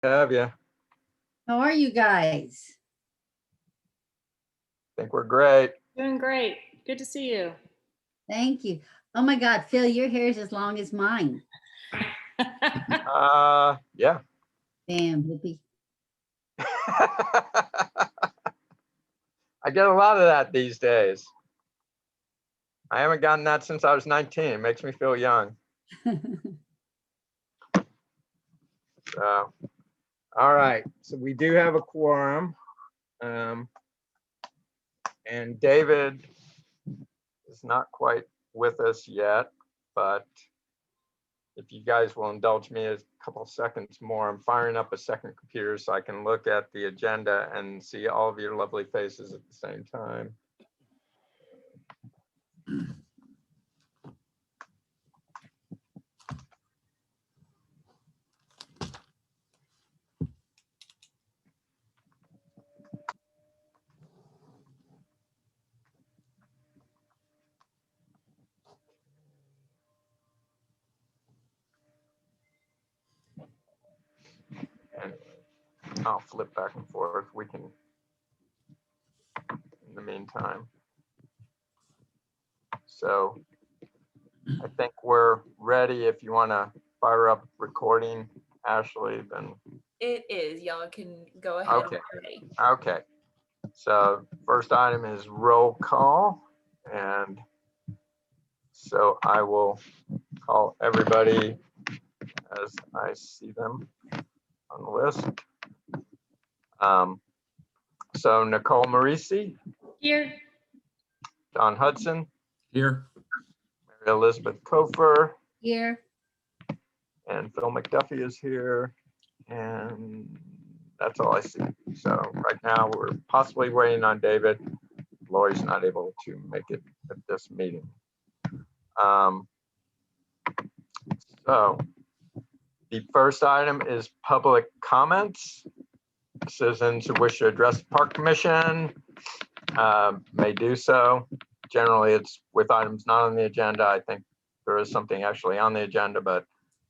Have you? How are you guys? Think we're great. Doing great. Good to see you. Thank you. Oh my God, Phil, your hair is as long as mine. Yeah. Damn, hippie. I get a lot of that these days. I haven't gotten that since I was 19. It makes me feel young. So, all right. So we do have a quorum. And David is not quite with us yet, but if you guys will indulge me a couple seconds more, I'm firing up a second computer so I can look at the agenda and see all of your lovely faces at the same time. And I'll flip back and forth. We can, in the meantime. So I think we're ready. If you want to fire up recording, Ashley, then. It is. Y'all can go ahead. Okay. Okay. So first item is roll call. And so I will call everybody as I see them on the list. So Nicole Marisi. Here. Don Hudson. Here. Mary Elizabeth Kofer. Here. And Phil McDuffie is here. And that's all I see. So right now we're possibly waiting on David. Lori's not able to make it at this meeting. So the first item is public comments. Citizens who wish to address the Park Commission may do so. Generally, it's with items not on the agenda. I think there is something actually on the agenda, but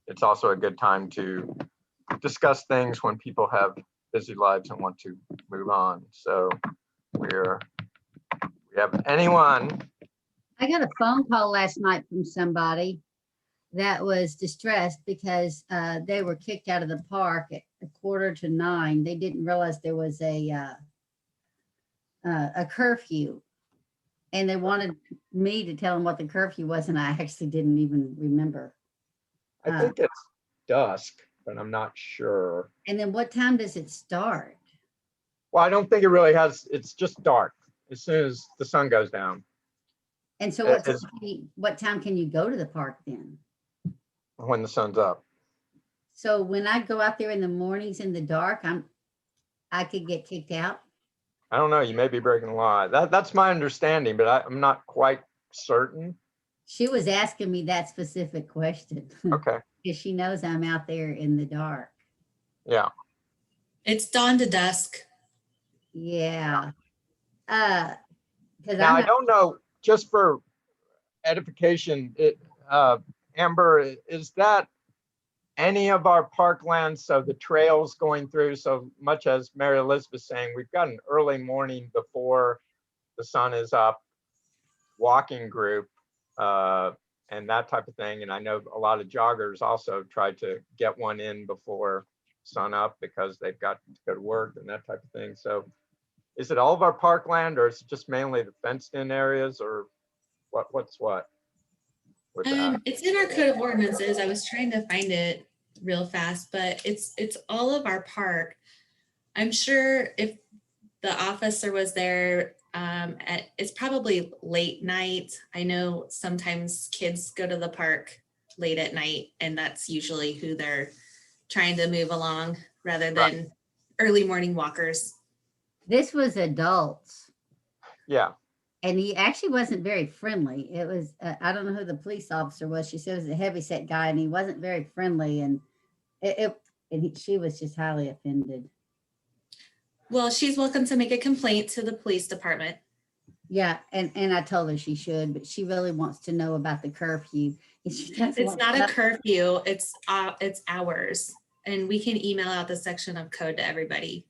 it's also a good time to discuss things when people have busy lives and want to move on. So we have anyone. I got a phone call last night from somebody that was distressed because they were kicked out of the park at 8:45. They didn't realize there was a curfew, and they wanted me to tell them what the curfew was, and I actually didn't even remember. I think it's dusk, but I'm not sure. And then what time does it start? Well, I don't think it really has. It's just dark as soon as the sun goes down. And so what time can you go to the park then? When the sun's up. So when I go out there in the mornings in the dark, I could get kicked out. I don't know. You may be breaking the law. That's my understanding, but I'm not quite certain. She was asking me that specific question. Okay. Because she knows I'm out there in the dark. Yeah. It's dawn to dusk. Yeah. Now, I don't know, just for edification, Amber, is that any of our parklands? So the trails going through, so much as Mary Elizabeth saying, we've got an early morning before the sun is up walking group and that type of thing. And I know a lot of joggers also try to get one in before sun up because they've got to go to work and that type of thing. So is it all of our parkland, or is it just mainly the fenced in areas, or what's what? It's in our code of ordinances. I was trying to find it real fast, but it's all of our park. I'm sure if the officer was there, it's probably late night. I know sometimes kids go to the park late at night, and that's usually who they're trying to move along rather than early morning walkers. This was adults. Yeah. And he actually wasn't very friendly. It was, I don't know who the police officer was. She said it was a heavyset guy, and he wasn't very friendly. And she was just highly offended. Well, she's welcome to make a complaint to the police department. Yeah, and I told her she should, but she really wants to know about the curfew. It's not a curfew. It's hours. and we can email out the section of code to everybody.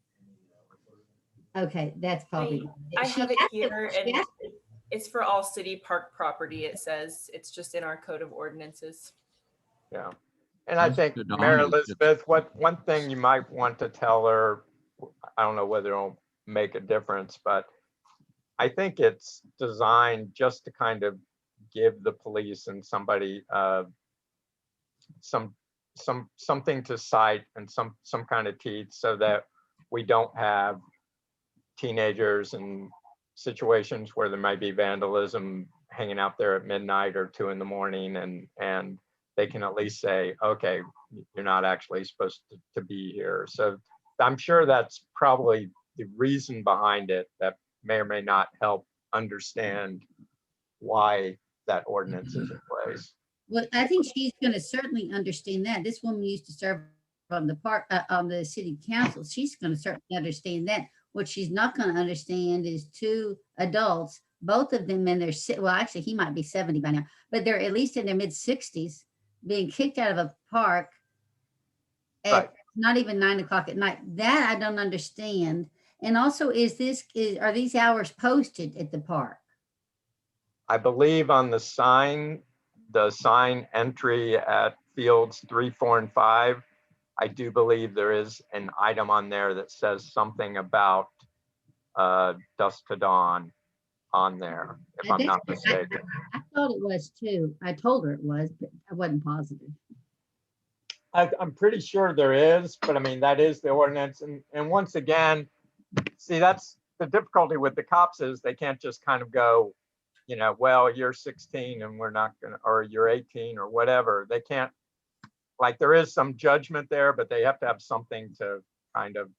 Okay, that's probably. I she have it has to- here, she and has- it's for all city park property. It says it's just in our code of ordinances. Yeah. And I think, Mr. Don, Mary you should- Elizabeth, one thing you might want to tell her, I don't know whether it'll make a difference, but I think it's designed just to kind of give the police and somebody something to cite and some kind of teeth, so that we don't have teenagers and situations where there might be vandalism hanging out there at midnight or 2 a.m. and they can at least say, okay, you're not actually supposed to be here. So I'm sure that's probably the reason behind it, that may or may not help understand why that ordinance is in place. Well, I think she's gonna certainly understand that. This woman used to serve on the park, on the city council. She's gonna certainly understand that. What she's not gonna understand is 2 adults, both of them in their, well, actually, he might be 70 by now, but they're at least in their mid-60s, being kicked out of a park at Right. not even 9 o'clock at night. That I don't understand. And also, are these hours posted at the park? I believe on the sign entry at fields 3, 4, and 5, I do believe there is an item on there that says something about dusk to dawn on there, if I'm not mistaken. I thought it was too. I told her it was, but I wasn't positive. I'm pretty sure there is, but I mean, that is the ordinance. And once again, see, that's the difficulty with the cops, is they can't just kind of go, well, you're 16 and we're not gonna, or you're 18 or whatever. They can't, like, there is some judgment there, but they have to have something to kind of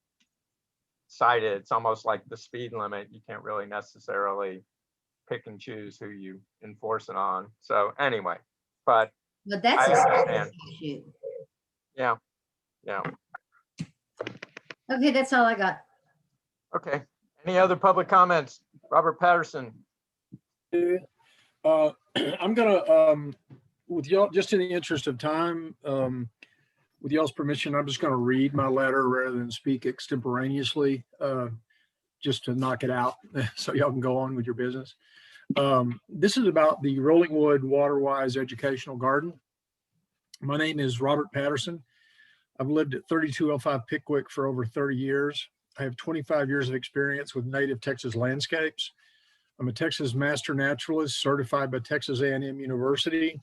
cite it. It's almost like the speed limit. You can't really necessarily pick and choose who you enforce it on. So anyway, but But that's I a understand. serious issue. yeah. Okay, that's all I got. Okay. Any other public comments? Robert Patterson. I'm gonna, with y'all, just in the interest of time, with y'all's permission, I'm just gonna read my letter rather than speak extemporaneously, just to knock it out so y'all can go on with your business. This is about the Rollingwood Waterwise Educational Garden. My name is Robert Patterson. I've lived at 3205 Pickwick for over 30 years. I have 25 years of experience with native Texas landscapes. I'm a Texas Master Naturalist certified by Texas A&M University,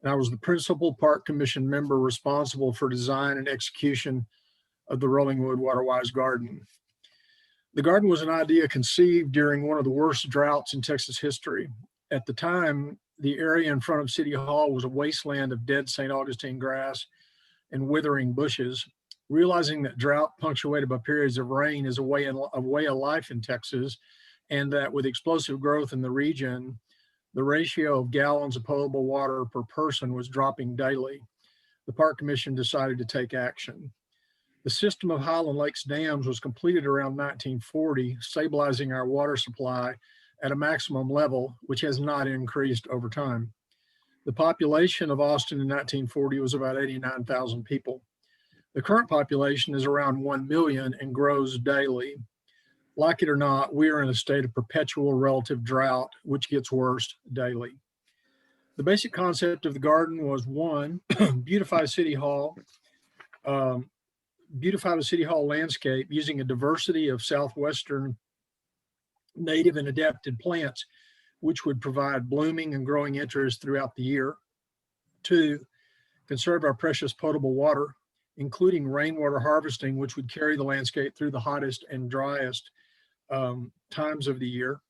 and I was the principal Park Commission member responsible for design and execution of the Rollingwood Waterwise Garden. The garden was an idea conceived during one of the worst droughts in Texas history. At the time, the area in front of City Hall was a wasteland of dead St. Augustine grass and withering bushes. Realizing that drought punctuated by periods of rain is a way of life in Texas, and that with explosive growth in the region, the ratio of gallons of potable water per person was dropping daily, the Park Commission decided to take action. The system of Highland Lakes dams was completed around 1940, stabilizing our water supply at a maximum level, which has not increased over time. The population of Austin in 1940 was about 89,000 people. The current population is around 1 million and grows daily. Like it or not, we are in a state of perpetual relative drought, which gets worse daily. The basic concept of the garden was, 1, beautify City Hall, beautify the City Hall landscape using a diversity of Southwestern native and adapted plants, which would provide blooming and growing interest throughout the year. 2, conserve our precious potable water, including rainwater harvesting, which would carry the landscape through the hottest and driest times of the year.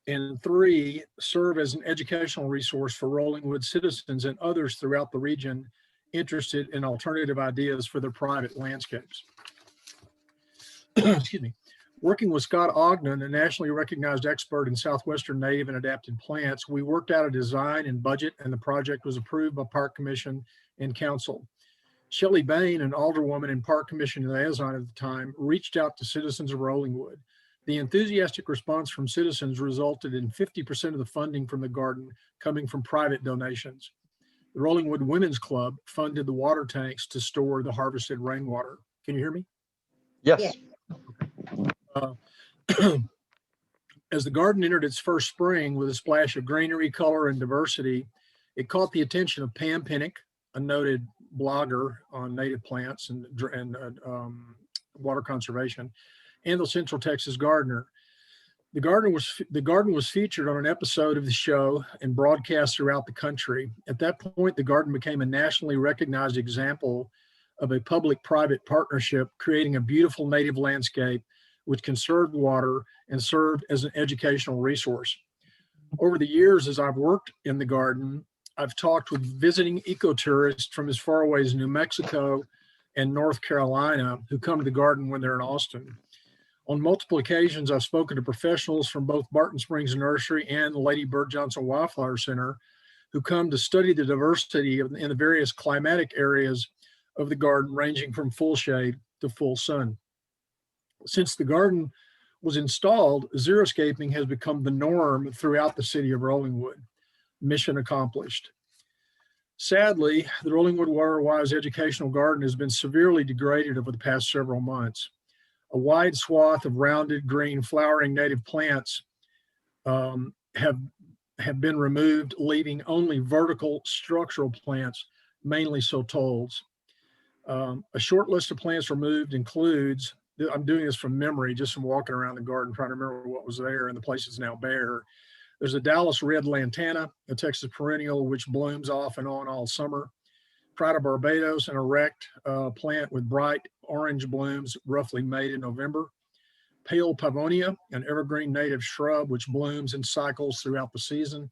And 3, serve as an educational resource for Rollingwood citizens and others throughout the region interested in alternative ideas for their private landscapes. Excuse me. Working with Scott Ogden, a nationally recognized expert in Southwestern native and adapted plants, we worked out a design and budget, and the project was approved by Park Commission and Council. Shelley Bain, an alderwoman and Park Commission liaison at the time, reached out to citizens of Rollingwood. The enthusiastic response from citizens resulted in 50% of the funding from the garden coming from private donations. The Rollingwood Women's Club funded the water tanks to store the harvested rainwater. Can you hear me? Yes. As the garden entered its first spring with a splash of greenery, color, and diversity, it caught the attention of Pam Pinnock, a noted blogger on native plants and water conservation, and the Central Texas gardener. The garden was featured on an episode of the show and broadcast throughout the country. At that point, the garden became a nationally recognized example of a public-private partnership creating a beautiful native landscape which conserved water and served as an educational resource. Over the years, as I've worked in the garden, I've talked with visiting ecotourists from as far away as New Mexico and North Carolina who come to the garden when they're in Austin. On multiple occasions, I've spoken to professionals from both Barton Springs Nursery and the Lady Bird Johnson Wildflower Center who come to study the diversity in the various climatic areas of the garden, ranging from full shade to full sun. Since the garden was installed, xeriscaping has become the norm throughout the city of Rollingwood. Mission accomplished. Sadly, the Rollingwood Waterwise Educational Garden has been severely degraded over the past several months. A wide swath of rounded green flowering native plants have been removed, leaving only vertical structural plants, mainly sotolls. A short list of plants removed includes, I'm doing this from memory, just from walking around the garden, trying to remember what was there, and the place is now bare. There's a Dallas red lantana, a Texas perennial, which blooms off and on all summer. Pride of Barbados, an erect plant with bright orange blooms, roughly May to November. Pale Pavonia, an evergreen native shrub, which blooms and cycles throughout the season.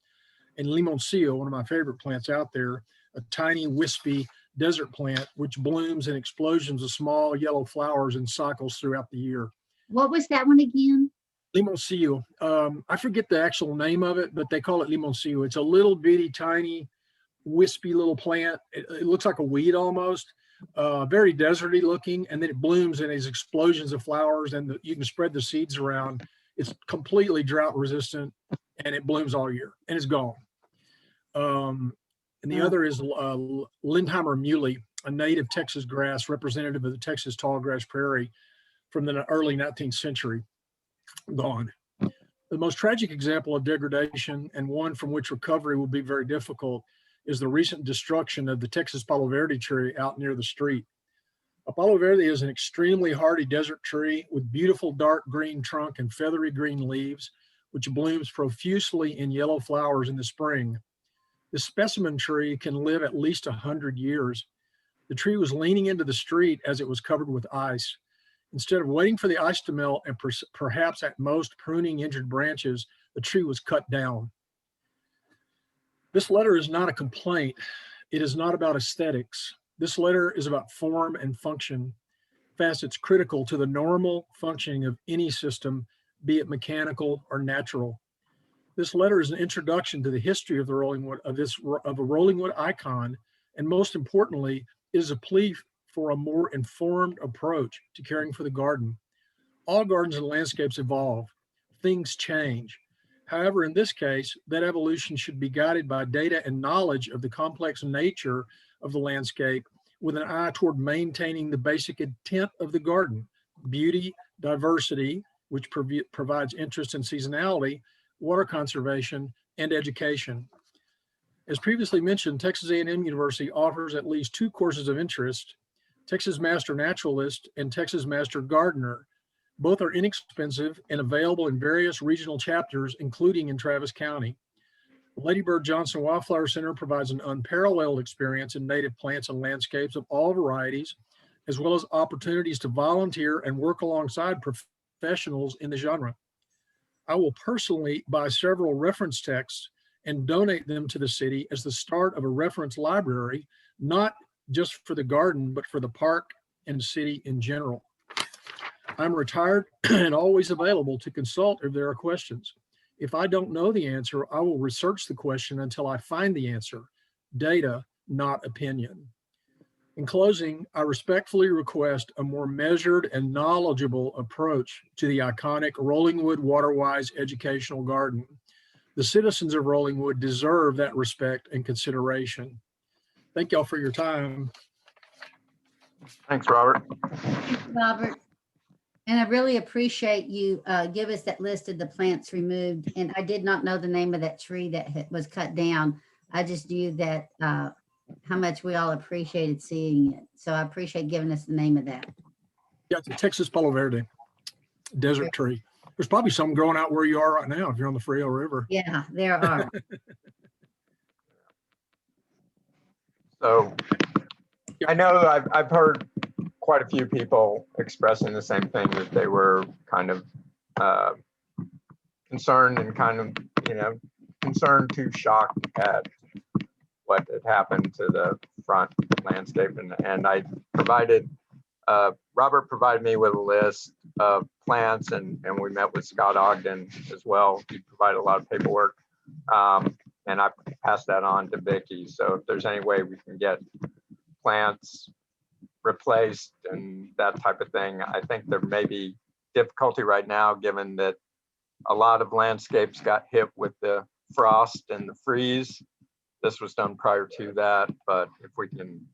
And Limoncello, one of my favorite plants out there, a tiny wispy desert plant, which blooms in explosions of small yellow flowers and cycles throughout the year. What was that one again? Limoncello. I forget the actual name of it, but they call it Limoncello. It's a little bitty, tiny, wispy little plant. It looks like a weed almost, very deserty looking, and then it blooms in these explosions of flowers, and you can spread the seeds around. It's completely drought resistant, and it blooms all year, and it's gone. And the other is Lindheimer muley, a native Texas grass representative of the Texas tallgrass prairie from the early 19th century. Gone. The most tragic example of degradation, and one from which recovery will be very difficult, is the recent destruction of the Texas Palo Verde tree out near the street. A Palo Verde is an extremely hardy desert tree with beautiful dark green trunk and feathery green leaves, which blooms profusely in yellow flowers in the spring. This specimen tree can live at least 100 years. The tree was leaning into the street as it was covered with ice. Instead of waiting for the ice to melt and perhaps at most pruning injured branches, the tree was cut down. This letter is not a complaint. It is not about aesthetics. This letter is about form and function, facets critical to the normal functioning of any system, be it mechanical or natural. This letter is an introduction to the history of the Rollingwood, of a Rollingwood icon, and most importantly, it is a plea for a more informed approach to caring for the garden. All gardens and landscapes evolve. Things change. However, in this case, that evolution should be guided by data and knowledge of the complex nature of the landscape with an eye toward maintaining the basic intent of the garden: beauty, diversity, which provides interest and seasonality, water conservation, and education. As previously mentioned, Texas A&M University offers at least 2 courses of interest: Texas Master Naturalist and Texas Master Gardener. Both are inexpensive and available in various regional chapters, including in Travis County. The Lady Bird Johnson Wildflower Center provides an unparalleled experience in native plants and landscapes of all varieties, as well as opportunities to volunteer and work alongside professionals in the genre. I will personally buy several reference texts and donate them to the city as the start of a reference library, not just for the garden, but for the park and city in general. I'm retired and always available to consult if there are questions. If I don't know the answer, I will research the question until I find the answer. Data, not opinion. In closing, I respectfully request a more measured and knowledgeable approach to the iconic Rollingwood Waterwise Educational Garden. The citizens of Rollingwood deserve that respect and consideration. Thank y'all for your time. Thanks, Robert. Robert. And I really appreciate you give us that list of the plants removed. And I did not know the name of that tree that was cut down. I just knew that how much we all appreciated seeing it. So I appreciate giving us the name of that. Yeah, it's a Texas Palo Verde desert tree. There's probably some growing out where you are right now if you're on the Frio River. Yeah, there are. So I know I've heard quite a few people expressing the same thing, that they were kind of concerned and kind of, concerned to shocked at what had happened to the front landscape. And I provided, Robert provided me with a list of plants, and we met with Scott Ogden as well. He provided a lot of paperwork. And I passed that on to Vicky. So if there's any way we can get plants replaced and that type of thing, I think there may be difficulty right now, given that a lot of landscapes got hit with the frost and the freeze. This was done prior to that, but if we can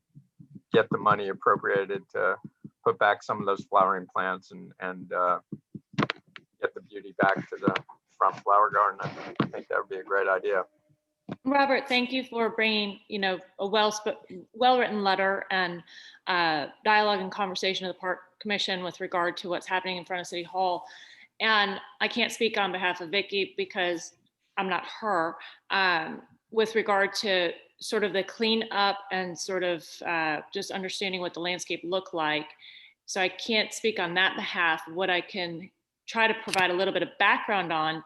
get the money appropriated to put back some of those flowering plants and get the beauty back to the front flower garden, I think that would be a great idea. Robert, thank you for bringing, a well-written letter and dialogue and conversation of the Park Commission with regard to what's happening in front of City Hall. And I can't speak on behalf of Vicky because I'm not her, with regard to sort of the cleanup and sort of just understanding what the landscape looked like. So I can't speak on that behalf. What I can try to provide a little bit of background on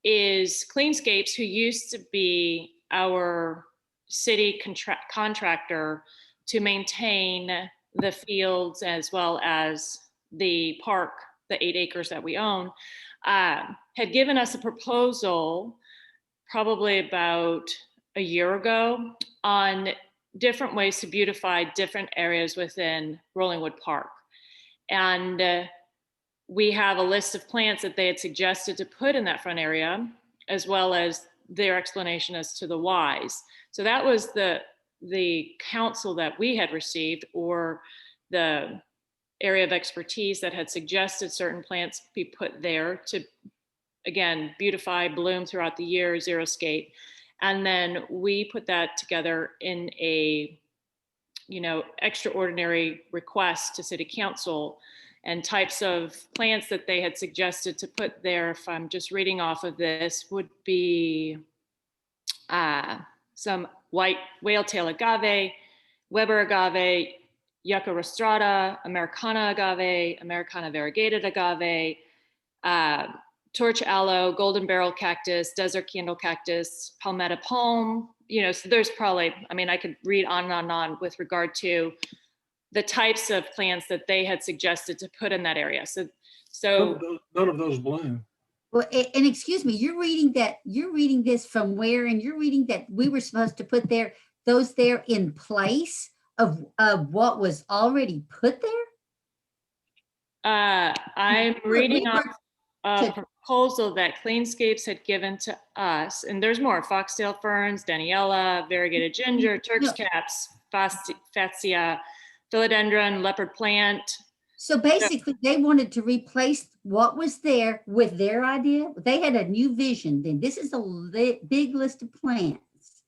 is Cleanscapes, who used to be our city contractor to maintain the fields as well as the park, the 8 acres that we own, had given us a proposal probably about a year ago on different ways to beautify different areas within Rollingwood Park. And we have a list of plants that they had suggested to put in that front area, as well as their explanation as to the whys. So that was the counsel that we had received, or the area of expertise that had suggested certain plants be put there to, again, beautify, bloom throughout the year, xeriscape. And then we put that together in a, extraordinary request to City Council, and types of plants that they had suggested to put there, if I'm just reading off of this, would be some white whale-tail agave, Weber agave, Yucca rostrata, Americana agave, Americana variegated agave, torch aloe, golden barrel cactus, desert candle cactus, palmetto palm. So there's probably, I could read on and on with regard to the types of plants that they had suggested to put in that area. So None of those bloom. Well, and excuse me, you're reading this from where? And you're reading that we were supposed to put those there in place of what was already put there? I'm reading off a proposal that Cleanscapes had given to us, and there's more: foxtail ferns, Daniela, variegated ginger, Turk's caps, Fatsia, philodendron, leopard plant. So basically they wanted to replace what was there with their idea. They had a new vision. Then this is a big list of plants,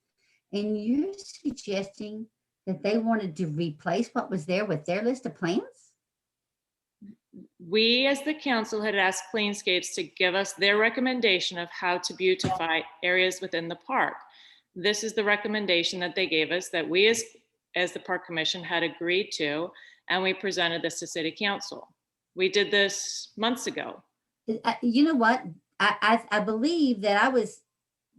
and you're suggesting that they wanted to replace what was there with their list of plants? We, as the council, had asked Cleanscapes to give us their recommendation of how to beautify areas within the park. This is the recommendation that they gave us, that we as the Park Commission had agreed to, and we presented this to City Council. We did this months ago. You know what? I believe that I was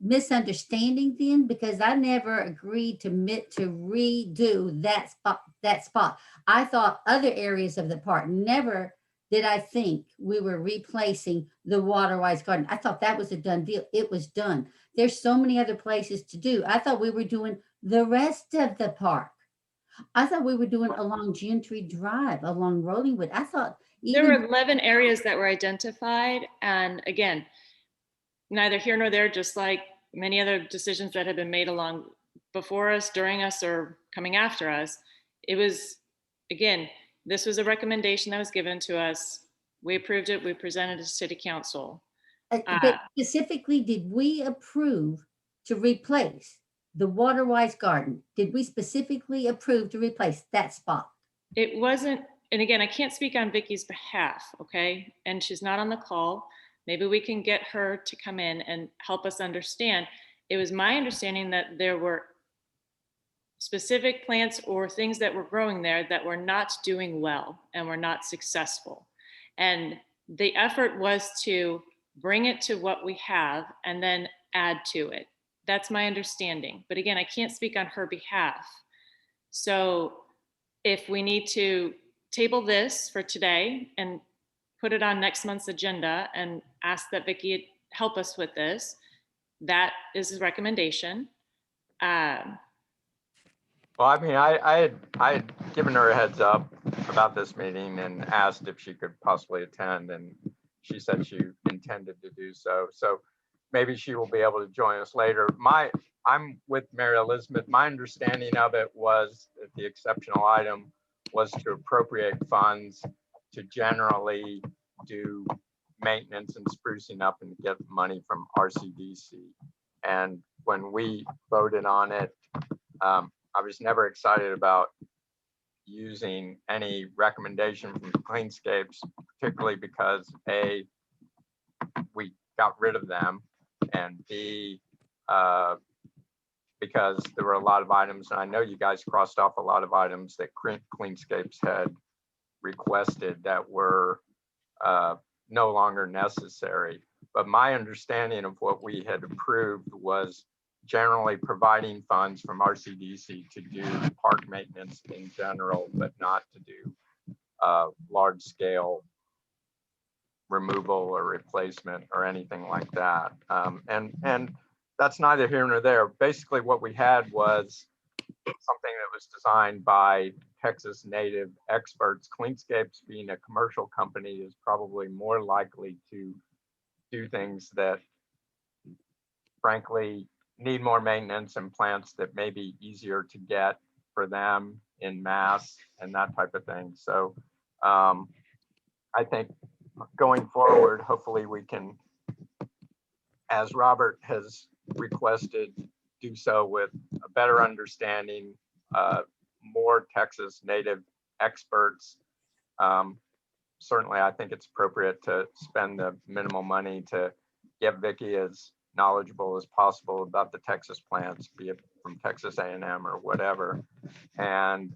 misunderstanding then, because I never agreed to redo that spot. I thought other areas of the park. Never did I think we were replacing the waterwise garden. I thought that was a done deal. It was done. There's so many other places to do. I thought we were doing the rest of the park. I thought we were doing along Gentry Drive, along Rollingwood. I thought there were 11 areas that were identified. And again, neither here nor there, just like many other decisions that have been made along before us, during us, or coming after us. It was, again, this was a recommendation that was given to us. We approved it. We presented it to city council. But specifically, did we approve to replace the waterwise garden? Did we specifically approve to replace that spot? It wasn't, and again, I can't speak on Vicky's behalf, okay? And she's not on the call. Maybe we can get her to come in and help us understand. It was my understanding that there were specific plants or things that were growing there that were not doing well and were not successful. And the effort was to bring it to what we have and then add to it. That's my understanding. But again, I can't speak on her behalf. So if we need to table this for today and put it on next month's agenda and ask that Vicky help us with this, that is his recommendation. Well, I mean, I had given her a heads up about this meeting and asked if she could possibly attend, and she said she intended to do so. So maybe she will be able to join us later. I'm with Mary Elizabeth. My understanding of it was that the exceptional item was to appropriate funds to generally do maintenance and sprucing up and get money from RCDC. And when we voted on it, I was never excited about using any recommendation from Cleanscapes, particularly because A, we got rid of them, and B, because there were a lot of items, and I know you guys crossed off a lot of items that Cleanscapes had requested that were no longer necessary. But my understanding of what we had approved was generally providing funds from RCDC to do park maintenance in general, but not to do large scale removal or replacement or anything like that. And that's neither here nor there. Basically what we had was something that was designed by Texas native experts. Cleanscapes, being a commercial company, is probably more likely to do things that frankly need more maintenance and plants that may be easier to get for them in mass and that type of thing. So I think going forward, hopefully we can, as Robert has requested, do so with a better understanding, more Texas native experts. Certainly, I think it's appropriate to spend the minimal money to get Vicky as knowledgeable as possible about the Texas plants, be it from Texas A&M or whatever, and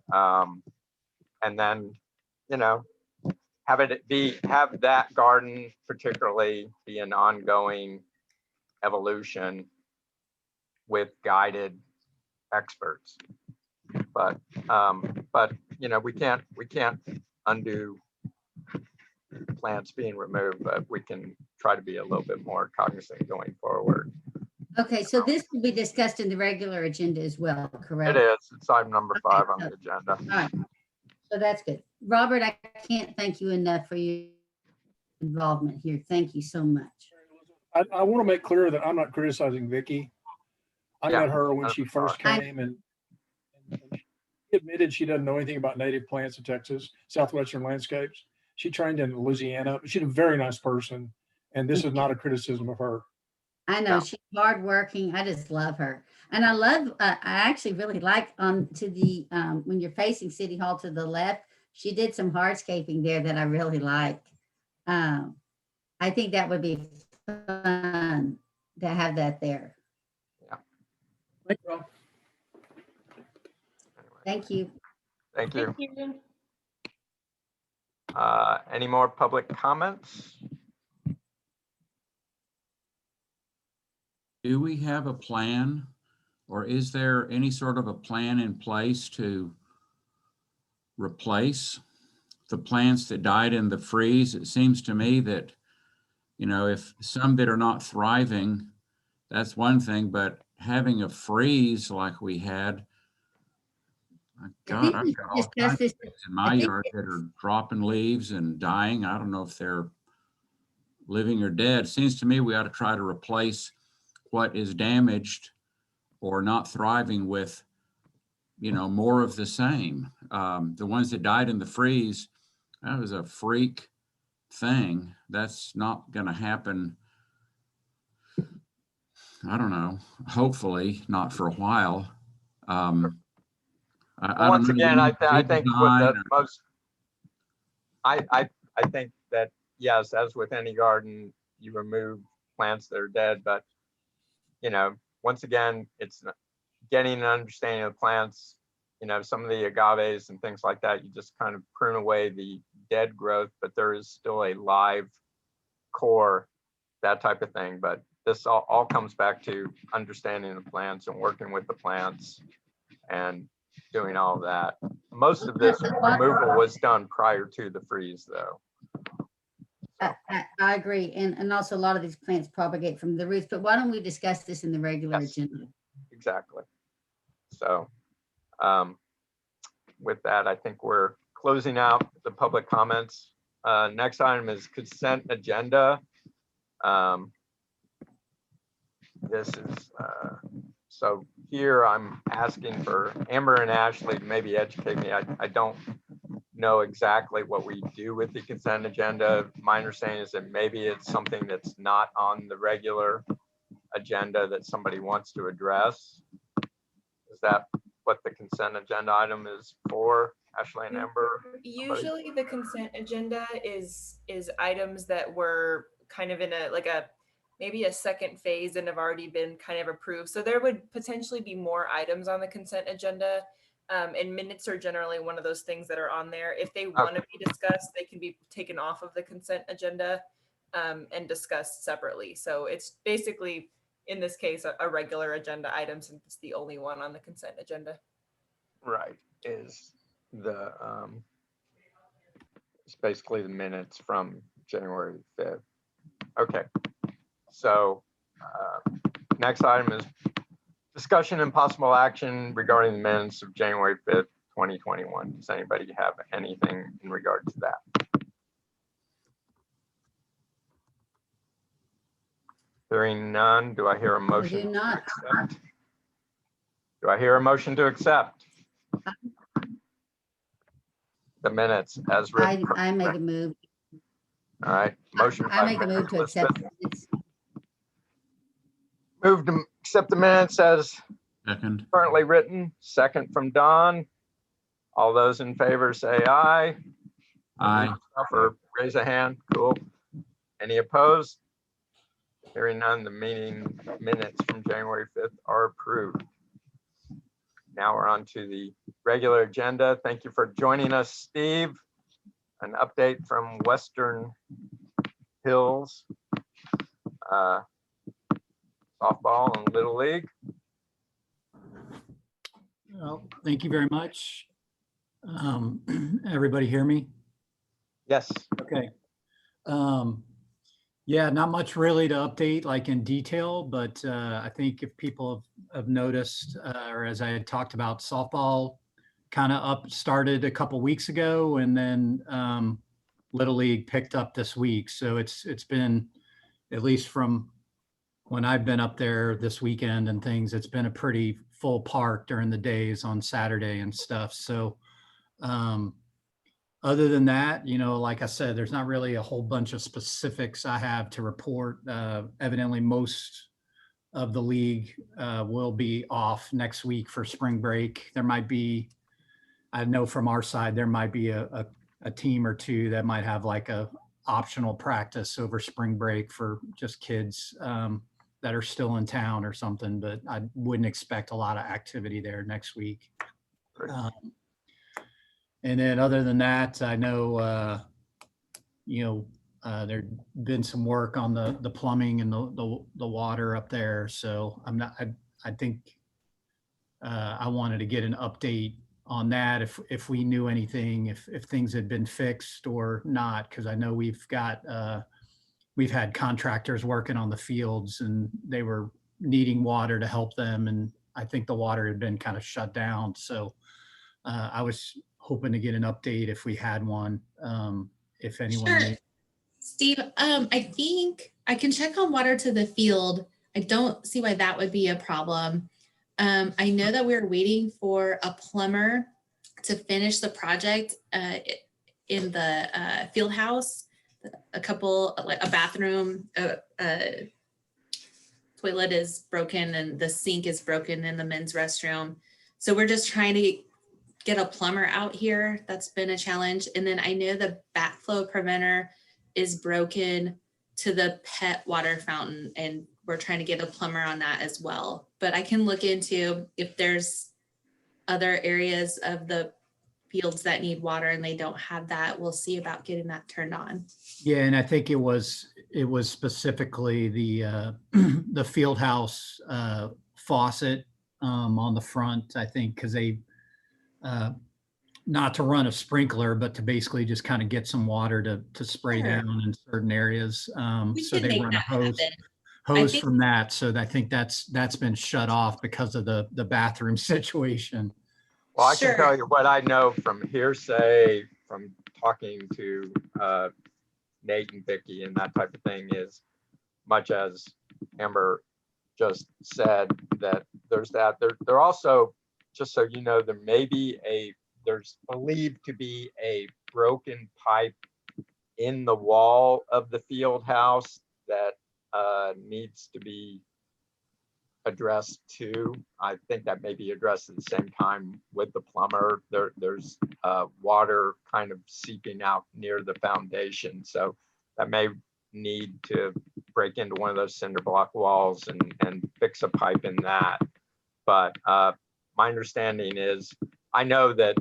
then, you know, have that garden particularly be an ongoing evolution with guided experts. But you know, we can't undo plants being removed, but we can try to be a little bit more cognizant going forward. Okay, so this will be discussed in the regular agenda as well, correct? It is. It's item number 5 on the agenda. All right, so that's good. Robert, I can't thank you enough for your involvement here. Thank you so much. I want to make clear that I'm not criticizing Vicky. I met her when she first came, and she admitted she doesn't know anything about native plants in Texas, Southwestern landscapes. She trained in Louisiana. She's a very nice person, and this is not a criticism of her. I know she's hardworking. I just love her. And I love, I actually really like to the, when you're facing City Hall to the left, she did some hardscaping there that I really like. I think that would be fun to have that there. Yeah. Thank you. Thank you. Thank you. Any more public comments? Do we have a plan, or is there any sort of a plan in place to replace the plants that died in the freeze? It seems to me that, you know, if some that are not thriving, that's one thing, but having a freeze like we had, God, I've got all kinds of things in my yard that are dropping leaves and dying. I don't know if they're living or dead. Seems to me we ought to try to replace what is damaged or not thriving with, more of the same. The ones that died in the freeze, that was a freak thing. That's not going to happen. I don't know. Hopefully not for a while. Once again, I think with the most, I think that, yes, as with any garden, you remove plants that are dead, but, once again, it's getting an understanding of the plants, some of the agaves and things like that, you just kind of prune away the dead growth, but there is still a live core, that type of thing. But this all comes back to understanding the plants and working with the plants and doing all of that. Most of this removal was done prior to the freeze, though. I agree. And also a lot of these plants propagate from the roots, but why don't we discuss this in the regular agenda? Exactly. So with that, I think we're closing out the public comments. Next item is consent agenda. This is, so here I'm asking for Amber and Ashley to maybe educate me. I don't know exactly what we do with the consent agenda. My understanding is that maybe it's something that's not on the regular agenda that somebody wants to address. Is that what the consent agenda item is for, Ashley and Amber? Usually the consent agenda is items that were kind of in maybe a second phase and have already been kind of approved. So there would potentially be more items on the consent agenda. And minutes are generally one of those things that are on there. If they want to be discussed, they can be taken off of the consent agenda and discussed separately. So it's basically, in this case, a regular agenda item, since it's the only one on the consent agenda. Right, is the it's basically the minutes from January 5th. Okay, so next item is discussion and possible action regarding the minutes of January 5th, 2021. Does anybody have anything in regard to that? Hearing none, do I hear a motion? I do not. To accept? Do I hear a motion to accept the minutes as written? I make a move. All right, motion. I make a move to accept. Move to accept the minutes as Second. currently written. Second from Don. All those in favor say aye. Aye. Or raise a hand. Cool. Any opposed? Hearing none, the meeting minutes from January 5th are approved. Now we're on to the regular agenda. Thank you for joining us, Steve. An update from Western Hills softball and Little League. Well, thank you very much. Everybody hear me? Yes. Okay. Yeah, not much really to update like in detail, but I think if people have noticed, or as I had talked about, softball kind of started a couple weeks ago, and then Little League picked up this week. So it's been, at least from when I've been up there this weekend and things, it's been a pretty full park during the days on Saturday and stuff. So other than that, like I said, there's not really a whole bunch of specifics I have to report. Evidently, most of the league will be off next week for spring break. There might be, I know from our side, there might be a team or two that might have like a optional practice over spring break for just kids that are still in town or something, but I wouldn't expect a lot of activity there next week. And then other than that, I know, there'd been some work on the plumbing and the water up there. So I think I wanted to get an update on that if we knew anything, if things had been fixed or not, because I know we've had contractors working on the fields and they were needing water to help them. And I think the water had been kind of shut down. So I was hoping to get an update if we had one, if anyone. Sure. Steve, I think I can check on water to the field. I don't see why that would be a problem. I know that we're waiting for a plumber to finish the project in the field house. A couple, like a bathroom, toilet is broken and the sink is broken in the men's restroom. So we're just trying to get a plumber out here. That's been a challenge. And then I know the backflow preventer is broken to the pet water fountain, and we're trying to get a plumber on that as well. But I can look into if there's other areas of the fields that need water and they don't have that. We'll see about getting that turned on. Yeah, and I think it was specifically the the field house faucet on the front, I think, because they not to run a sprinkler, but to basically just kind of get some water to spray Sure. down in certain areas. We So can they make run that a hose happen. think- from that. So I think that's been shut off because of the bathroom situation. Well, I Sure. can tell you what I know from hearsay, from talking to Nate and Vicky and that type of thing, is much as Amber just said, that there's that. There also, just so you know, there's believed to be a broken pipe in the wall of the field house that needs to be addressed too. I think that may be addressed at the same time with the plumber. There's water kind of seeping out near the foundation, so that may need to break into one of those cinder block walls and fix a pipe in that. But my understanding is, I know that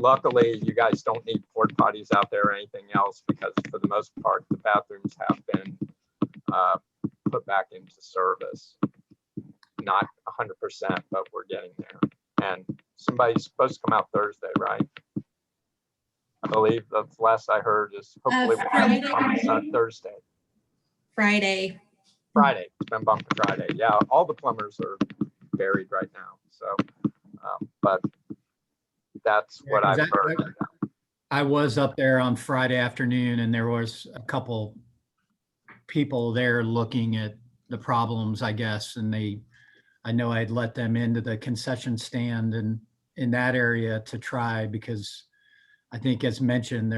luckily you guys don't need porta potties out there or anything else, because for the most part the bathrooms have been put back into service. Not 100%, but we're getting there. And somebody's supposed to come out Thursday, right? I believe that's the last I heard, is hopefully we'll have it on Thursday. Friday. It's been bumped to Friday. Yeah, all the plumbers are buried right now. So, but that's what I've heard. I was up there on Friday afternoon, and there was a couple people there looking at the problems, I guess, and I know I'd let them into the concession stand and in that area to try, because I think, as mentioned,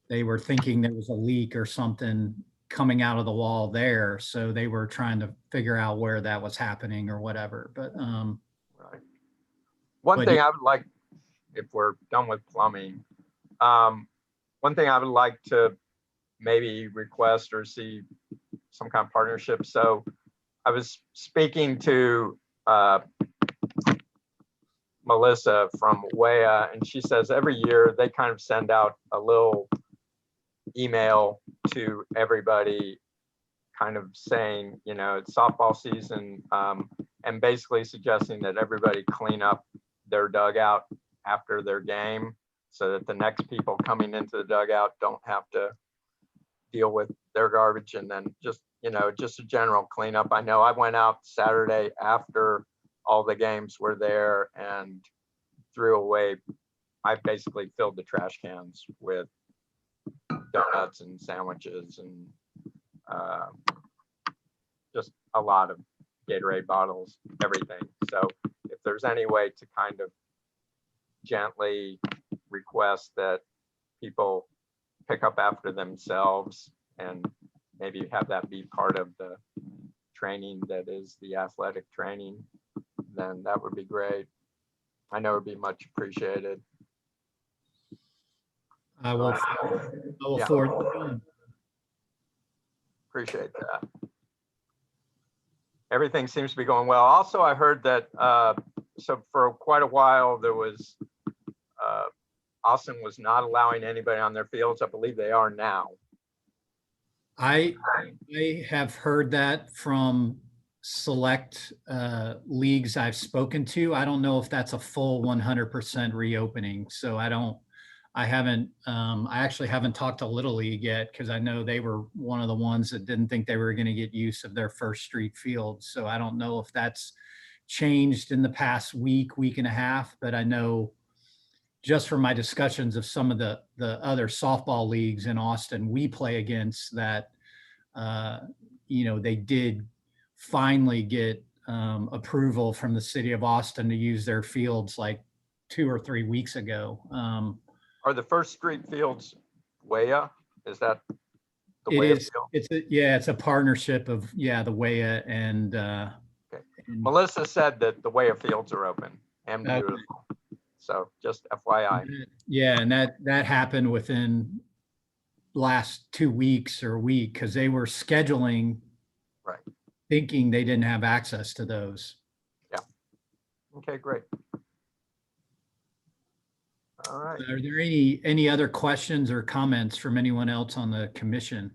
they were thinking there was a leak or something coming out of the wall there. So they were trying to figure out where that was happening or whatever. But right. One thing I would like, if we're done with plumbing, one thing I would like to maybe request or see some kind of partnership. So I was speaking to Melissa from WEA, and she says every year they kind of send out a little email to everybody kind of saying, you know, it's softball season, and basically suggesting that everybody clean up their dugout after their game, so that the next people coming into the dugout don't have to deal with their garbage. And then just, you know, just a general cleanup. I know I went out Saturday after all the games were there and threw away, I basically filled the trash cans with donuts and sandwiches and just a lot of Gatorade bottles, everything. So if there's any way to kind of gently request that people pick up after themselves and maybe have that be part of the training that is the athletic training, then that would be great. I know it would be much appreciated. I will Yeah. forward it on. Appreciate that. Everything seems to be going well. Also, I heard that, so for quite a while, there was, Austin was not allowing anybody on their fields. I believe they are now. I have heard that from select leagues I've spoken to. I don't know if that's a full 100% reopening. So I actually haven't talked to Little League yet, because I know they were one of the ones that didn't think they were going to get use of their First Street field. So I don't know if that's changed in the past week and a half, but I know just from my discussions of some of the other softball leagues in Austin we play against, that, you know, they did finally get approval from the city of Austin to use their fields like 2 or 3 weeks ago. Are the First Street fields WEA? Is that the It WEA is, field? it's a partnership of, the WEA and, Okay. Melissa said that the WEA fields are open and beautiful. So just FYI. Yeah, and that happened within last 2 weeks or a week because they were scheduling, Right. thinking they didn't have access to those. Yeah. Okay, great. All right. Are there any other questions or comments from anyone else on the commission?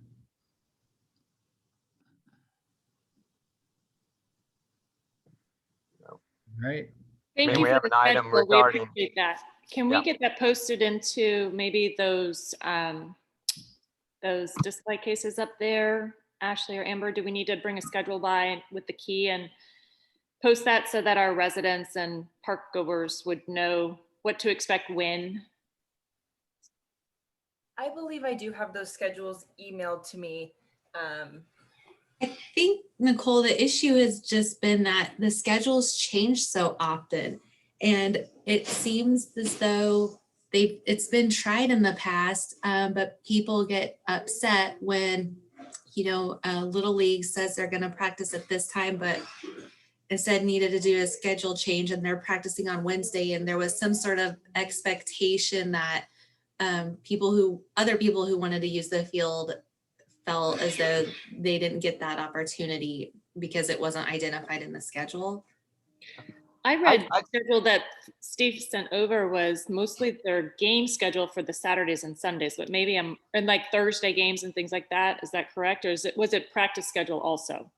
No. All right. Thank I mean, you we for have the an item schedule. We regarding- appreciate that. Can we Yeah. get that posted into maybe those display cases up there? Ashley or Amber, do we need to bring a schedule by with the key and post that so that our residents and park goers would know what to expect when? I believe I do have those schedules emailed to me. I think, Nicole, the issue has just been that the schedules change so often. And it seems as though it's been tried in the past, but people get upset when, Little League says they're going to practice at this time, but instead needed to do a schedule change and they're practicing on Wednesday. And there was some sort of expectation that other people who wanted to use the field felt as though they didn't get that opportunity because it wasn't identified in the schedule. I read the schedule that Steve sent over was mostly their game schedule for the Saturdays and Sundays, but maybe and like Thursday games and things like that. Is that correct? Or was it practice schedule also?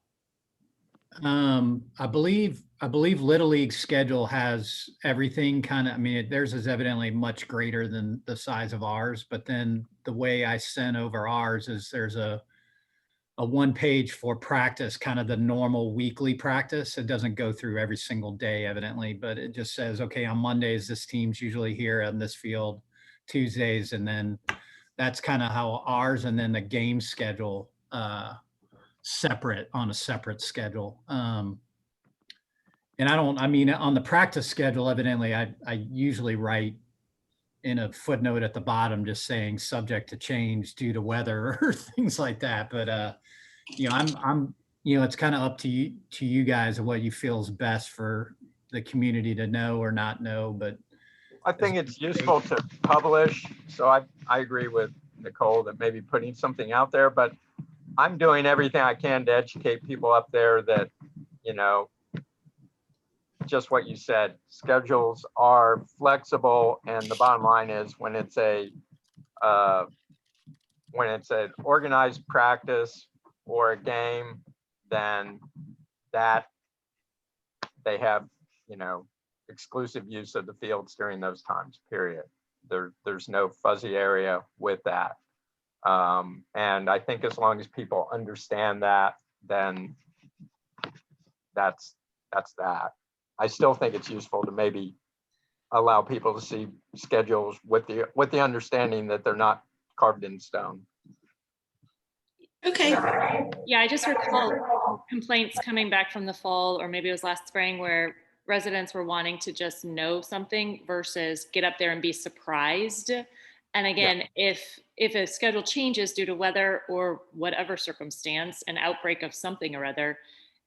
I believe Little League schedule has everything kind of, theirs is evidently much greater than the size of ours, but then the way I sent over ours is there's a 1 page for practice, kind of the normal weekly practice. It doesn't go through every single day evidently, but it just says, okay, on Mondays, this team's usually here on this field, Tuesdays, and then that's kind of how ours, and then the game schedule, separate on a separate schedule. And on the practice schedule, evidently, I usually write in a footnote at the bottom, just saying subject to change due to weather or things like that. But, I'm it's kind of up to you guys and what you feel is best for the community to know or not know. But I think it's useful to publish. So I agree with Nicole that maybe putting something out there, but I'm doing everything I can to educate people up there that, just what you said, schedules are flexible. And the bottom line is when it's an organized practice or a game, then that they have, exclusive use of the fields during those times, period. There's no fuzzy area with that. And I think as long as people understand that, then that's that. I still think it's useful to maybe allow people to see schedules with the understanding that they're not carved in stone. Okay. Yeah, I just recall complaints coming back from the fall, or maybe it was last spring, where residents were wanting to just know something versus get up there and be surprised. And again, if a schedule changes due to weather or whatever circumstance, an outbreak of something or other,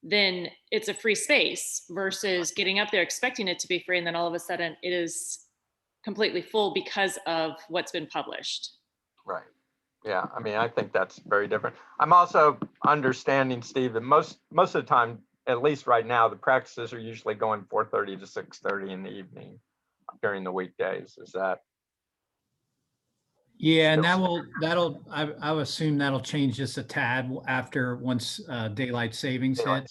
then it's a free space versus getting up there expecting it to be free. And then all of a sudden it is completely full because of what's been published. Right. Yeah. I think that's very different. I'm also understanding, Steve, that most of the time, at least right now, the practices are usually going 4:30 to 6:30 in the evening during the weekdays. Is that? Yeah, and I would assume that'll change just a tad once daylight savings hit.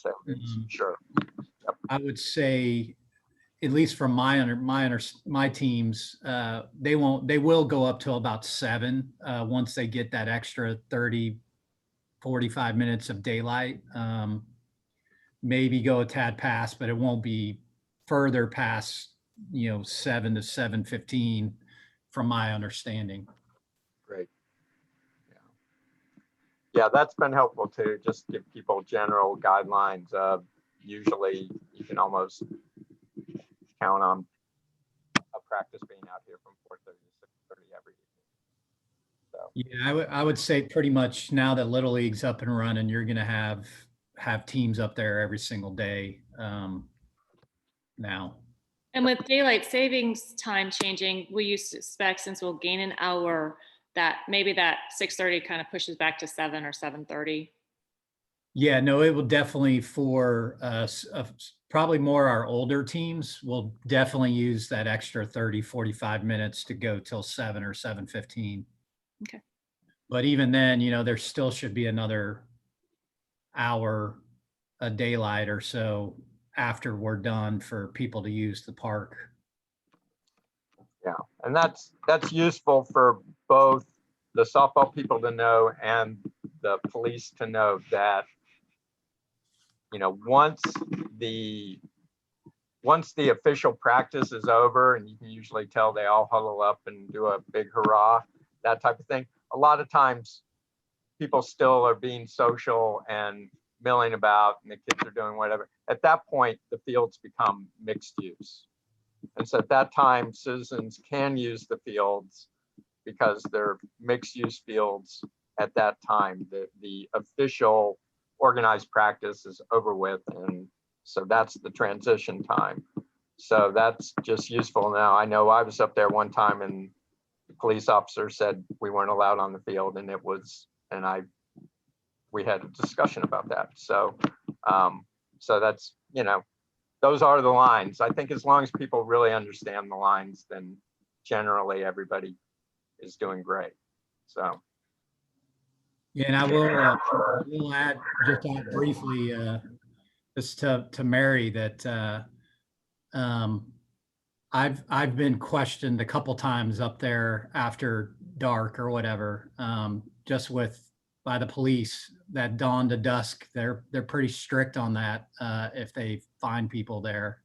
Sure. Yep. I would say, at least from my teams, they will go up till about 7 once they get that extra 30, 45 minutes of daylight. Maybe go a tad past, but it won't be further past 7 to 7:15 from my understanding. Great. Yeah, that's been helpful too. Just give people general guidelines of, usually you can almost count on a practice being out here from 4:30 to 6:30 every evening. So Yeah, I would say pretty much now that Little League's up and running, you're going to have teams up there every single day now. And with daylight savings time changing, we used to expect, since we'll gain an hour, that maybe that 6:30 kind of pushes back to 7 or 7:30. Yeah, no, it will definitely for probably more our older teams will definitely use that extra 30, 45 minutes to go till 7 or 7:15. Okay. But even then, you know, there still should be another hour a daylight or so after we're done for people to use the park. yeah, and that's useful for both the softball people to know and the police to know that, you know, once the official practice is over, and you can usually tell they all huddle up and do a big hurrah, that type of thing. A lot of times people still are being social and milling about, and the kids are doing whatever. At that point, the fields become mixed use. And so at that time, citizens can use the fields because they're mixed use fields at that time. The official organized practice is over with, and so that's the transition time. So that's just useful. Now, I know I was up there one time and the police officer said we weren't allowed on the field, and we had a discussion about that. So, so that's, you know, those are the lines. I think as long as people really understand the lines, then generally everybody is doing great. So. Yeah, and I will add briefly just to Mary that I've been questioned a couple times up there after dark or whatever, just by the police, that dawn to dusk. They're pretty strict on that if they find people there.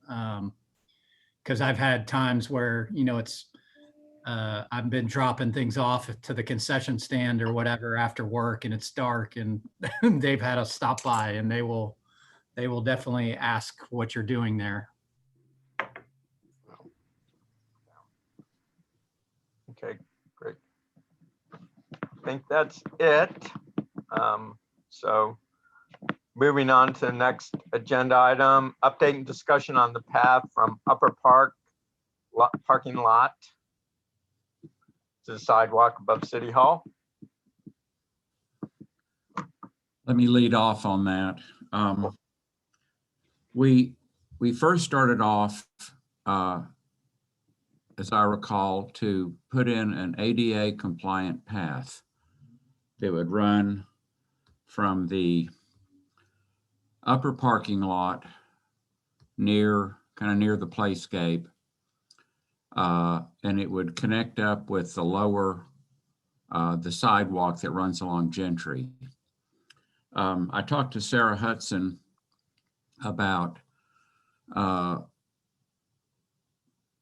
Because I've had times where, you know, I've been dropping things off to the concession stand or whatever after work, and it's dark, and they've had us stop by, and they will definitely ask what you're doing there. Okay, great. I think that's it. So moving on to the next agenda item, update and discussion on the path from Upper parking lot to the sidewalk above City Hall. Let me lead off on that. We first started off, as I recall, to put in an ADA compliant path that would run from the upper parking lot kind of near the playscape, and it would connect up with the lower, the sidewalk that runs along Gentry. I talked to Sarah Hudson about,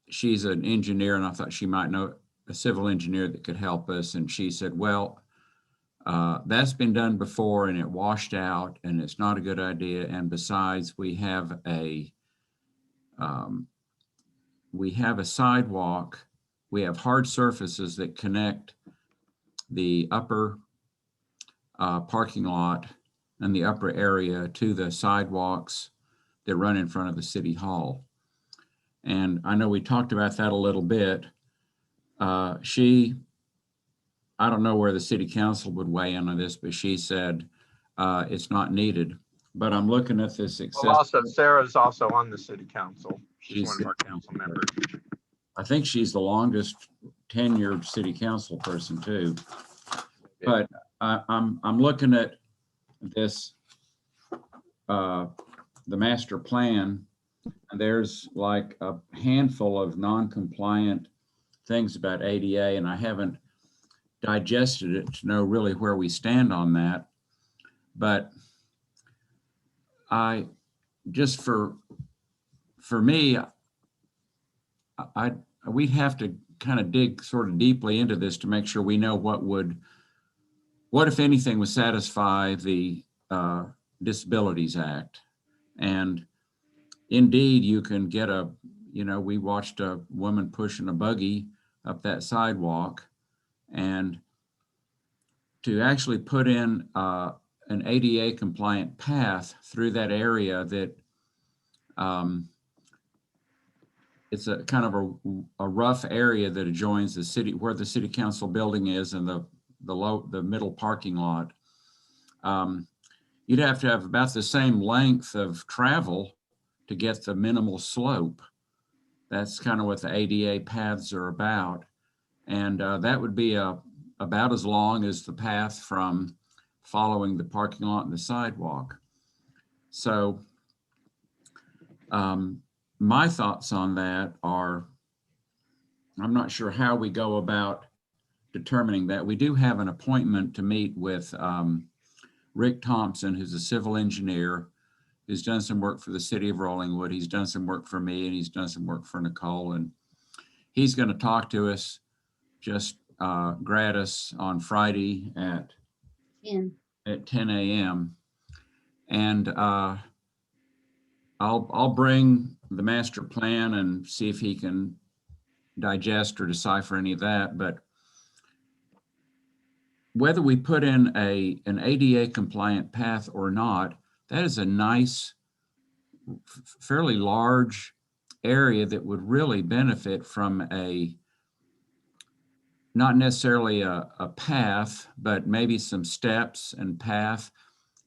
she's an engineer, and I thought she might know a civil engineer that could help us. And she said, well, that's been done before and it washed out and it's not a good idea. And besides, we have a sidewalk, we have hard surfaces that connect the upper parking lot and the upper area to the sidewalks that run in front of the City Hall. And I know we talked about that a little bit. I don't know where the City Council would weigh in on this, but she said it's not needed. But I'm looking at this. Well, also, Sarah's also on the City Council. She's one of our council members. I think she's the longest tenured City Council person too. But I'm looking at this, the master plan, and there's like a handful of non-compliant things about ADA, and I haven't digested it to know really where we stand on that. But I just for me, we'd have to kind of dig sort of deeply into this to make sure we know what if anything would satisfy the Disabilities Act. And indeed, you can get we watched a woman pushing a buggy up that sidewalk, and to actually put in an ADA compliant path through that area that it's a kind of a rough area that adjoins the city, where the city council building is, and the middle parking lot. You'd have to have about the same length of travel to get the minimal slope. That's kind of what the ADA paths are about. And that would be about as long as the path from following the parking lot and the sidewalk. So my thoughts on that are, I'm not sure how we go about determining that. We do have an appointment to meet with Rick Thompson, who's a civil engineer, who's done some work for the city of Rollingwood. He's done some work for me, and he's done some work for Nicole. And he's going to talk to us just gratis on Friday at 10 a.m. And I'll bring the master plan and see if he can digest or decipher any of that. But whether we put in an ADA compliant path or not, that is a nice, fairly large area that would really benefit from not necessarily a path, but maybe some steps and path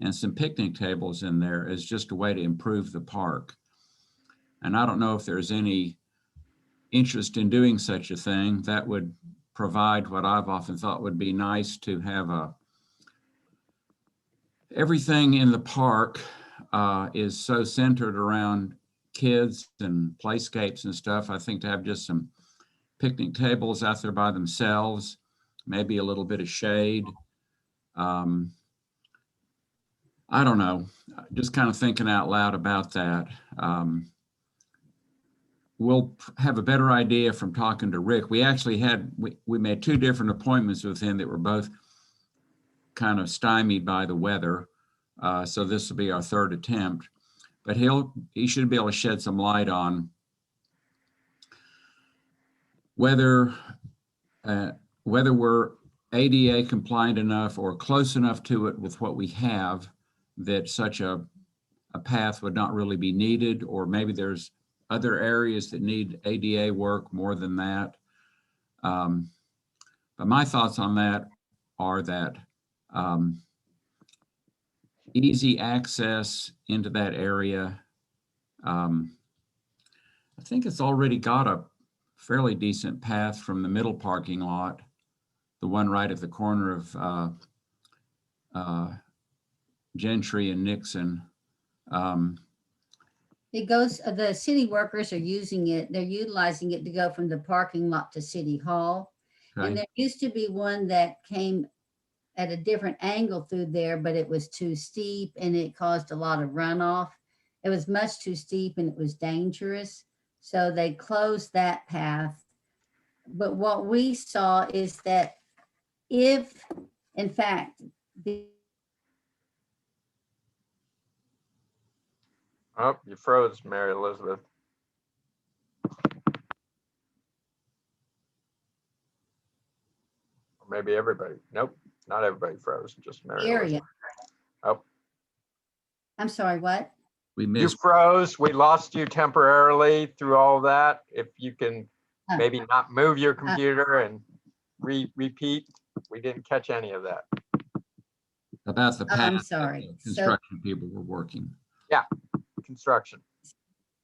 and some picnic tables in there as just a way to improve the park. And I don't know if there's any interest in doing such a thing. That would provide what I've often thought would be nice to have everything in the park is so centered around kids and playscapes and stuff. I think to have just some picnic tables out there by themselves, maybe a little bit of shade. I don't know, just kind of thinking out loud about that. We'll have a better idea from talking to Rick. We actually we made 2 different appointments with him that were both kind of stymied by the weather. So this will be our 3rd attempt, but he should be able to shed some light on whether we're ADA compliant enough or close enough to it with what we have that such a path would not really be needed, or maybe there's other areas that need ADA work more than that. But my thoughts on that are that easy access into that area. I think it's already got a fairly decent path from the middle parking lot, the one right at the corner of Gentry and Nixon. It goes, the city workers are using it. They're utilizing it to go from the parking lot to City Hall. Okay. And there used to be one that came at a different angle through there, but it was too steep and it caused a lot of runoff. It was much too steep and it was dangerous. So they closed that path. But what we saw is that if, in fact, Oh, you froze, Mary Elizabeth. Or maybe everybody. Nope, not everybody froze, just Mary area. Elizabeth. Oh, I'm sorry, what? We you missed. froze. We lost you temporarily through all that. If you can Oh. maybe not move your computer and repeat, we didn't catch any of that. About the Oh, I'm path that sorry. the construction people were working. Construction.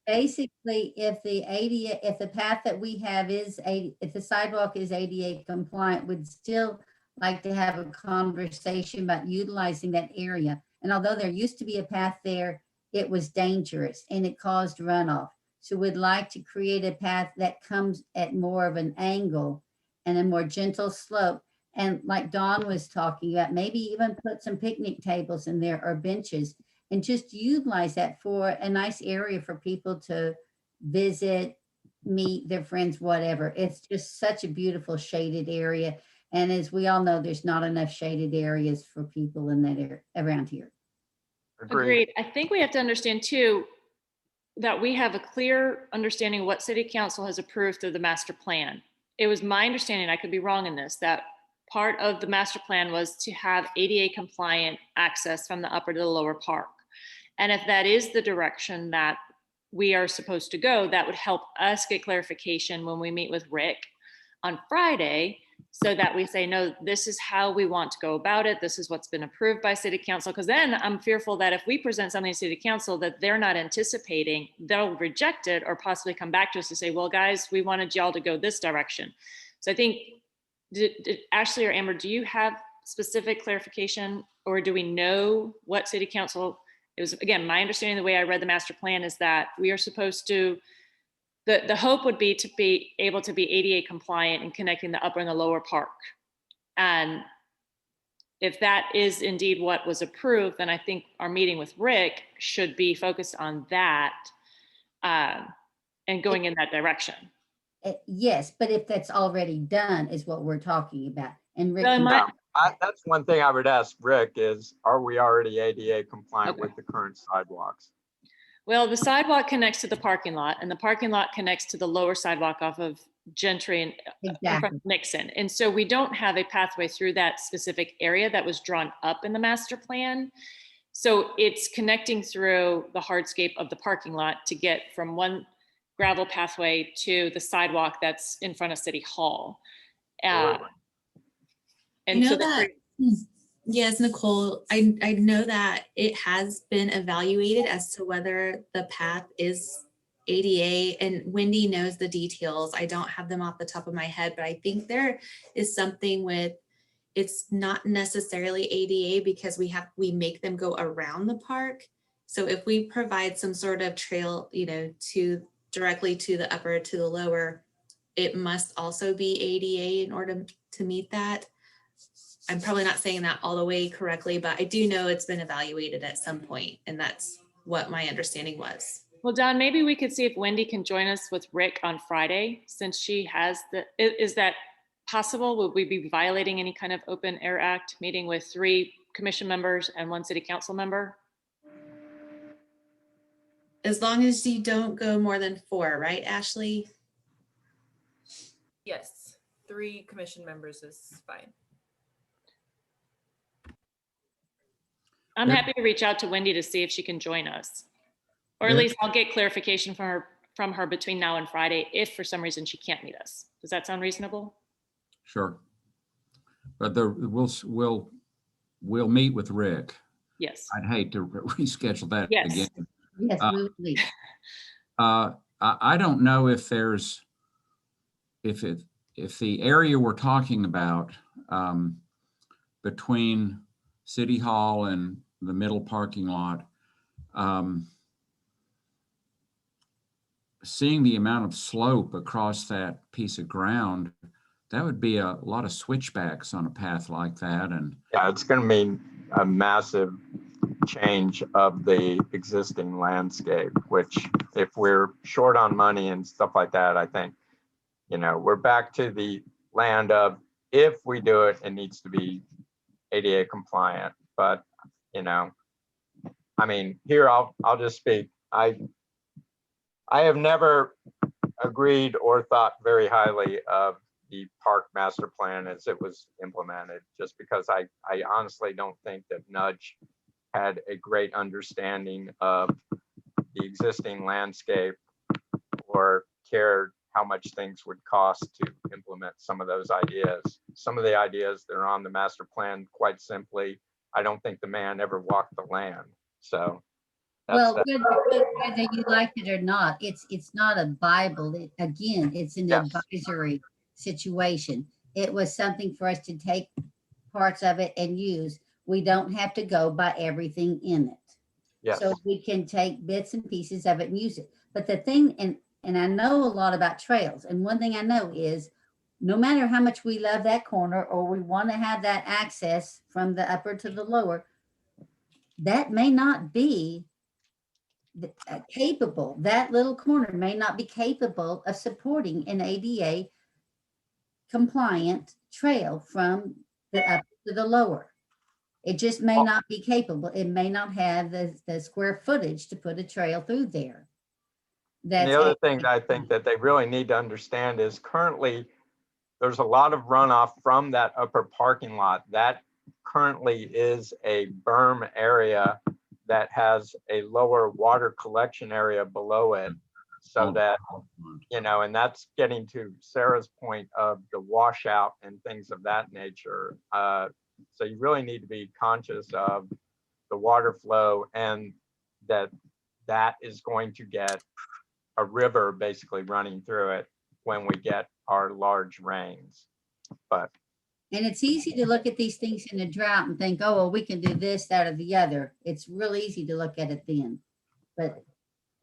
Basically, if the path that we have if the sidewalk is ADA compliant, would still like to have a conversation about utilizing that area. And although there used to be a path there, it was dangerous and it caused runoff. So we'd like to create a path that comes at more of an angle and a more gentle slope. And like Dawn was talking about, maybe even put some picnic tables in there or benches and just utilize that for a nice area for people to visit, meet their friends, whatever. It's just such a beautiful shaded area. And as we all know, there's not enough shaded areas for people in that area around here. Agreed. I think we have to understand too, that we have a clear understanding of what city council has approved through the master plan. It was my understanding, I could be wrong in this, that part of the master plan was to have ADA compliant access from the upper to the lower park. And if that is the direction that we are supposed to go, that would help us get clarification when we meet with Rick on Friday, so that we say, no, this is how we want to go about it. This is what's been approved by city council. Because then I'm fearful that if we present something to city council that they're not anticipating, they'll reject it or possibly come back to us to say, well, guys, we wanted y'all to go this direction. So I think, did Ashley or Amber, do you have specific clarification, or do we know what city council? It was, again, my understanding, the way I read the master plan is that we are supposed to, the hope would be to be able to be ADA compliant in connecting the upper and the lower park. And if that is indeed what was approved, then I think our meeting with Rick should be focused on that and going in that direction. Yes, but if that's already done is what we're talking about. And Rick, Well, No, that's one thing I would ask Rick is, are we already ADA compliant Okay. with the current sidewalks? well, the sidewalk connects to the parking lot, and the parking lot connects to the lower sidewalk off of Gentry and in front exactly. of Nixon. And so we don't have a pathway through that specific area that was drawn up in the master plan. So it's connecting through the hardscape of the parking lot to get from one gravel pathway to the sidewalk that's in front of City Hall. Absolutely. And I so know that, yes, Nicole, I know that it has been evaluated as to whether the path is ADA, and Wendy knows the details. I don't have them off the top of my head, but I think there is something with, it's not necessarily ADA because we make them go around the park. So if we provide some sort of trail, to directly to the upper, to the lower, it must also be ADA in order to meet that. I'm probably not saying that all the way correctly, but I do know it's been evaluated at some point, and that's what my understanding was. well, Don, maybe we could see if Wendy can join us with Rick on Friday, since she has is that possible? Would we be violating any kind of Open Air Act meeting with 3 commission members and 1 city council member? As long as you don't go more than 4, right, Ashley? Yes, 3 commission members is fine. I'm Yep. happy to reach out to Wendy to see if she can join us. Or at Yep. least I'll get clarification from her between now and Friday if for some reason she can't meet us. Does that sound reasonable? Sure. But we'll meet with Rick. Yes. I'd hate to reschedule that Yes. again. Yes, Uh, we would leave. I don't know if the area we're talking about between City Hall and the middle parking lot, seeing the amount of slope across that piece of ground, that would be a lot of switchbacks on a path like that. And Yeah, it's going to mean a massive change of the existing landscape, which if we're short on money and stuff like that, I think, we're back to the land of, if we do it, it needs to be ADA compliant. But, here I'll just speak. I have never agreed or thought very highly of the park master plan as it was implemented, just because I honestly don't think that Nudge had a great understanding of the existing landscape or cared how much things would cost to implement some of those ideas. Some of the ideas that are on the master plan, quite simply, I don't think the man ever walked the land. So Well, whether you like it or not, it's not a Bible. Again, it's an Yes. advisory situation. It was something for us to take parts of it and use. We don't have to go by everything in it. yes. So we can take bits and pieces of it and use it. But the thing, and I know a lot about trails, and one thing I know is no matter how much we love that corner or we want to have that access from the upper to the lower, that may not be capable. That little corner may not be capable of supporting an ADA compliant trail from the upper to the lower. It just may not be capable. It may not have the square footage to put a trail through there. And That's the other thing that I think that they really need to understand is currently there's a lot of runoff from that upper parking lot. That currently is a berm area that has a lower water collection area below it. So that, you know, and that's getting to Sarah's point of the washout and things of that nature. So you really need to be conscious of the water flow, and that is going to get a river basically running through it when we get our large rains. But and it's easy to look at these things in a drought and think, oh, well, we can do this, that, or the other. It's real easy to look at it then. But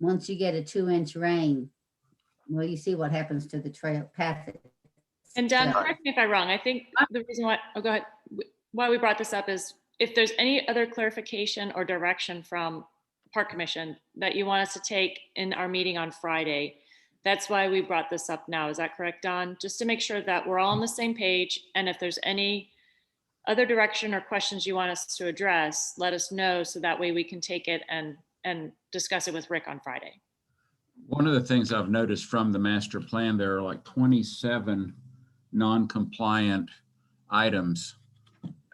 once you get a 2-inch rain, well, you see what happens to the trail path. And Don, So- correct me if I'm wrong. I think the reason why, oh, go ahead. Why we brought this up is if there's any other clarification or direction from Park Commission that you want us to take in our meeting on Friday, that's why we brought this up now. Is that correct, Don? Just to make sure that we're all on the same page. And if there's any other direction or questions you want us to address, let us know so that way we can take it and discuss it with Rick on Friday. One of the things I've noticed from the master plan, there are like 27 non-compliant items.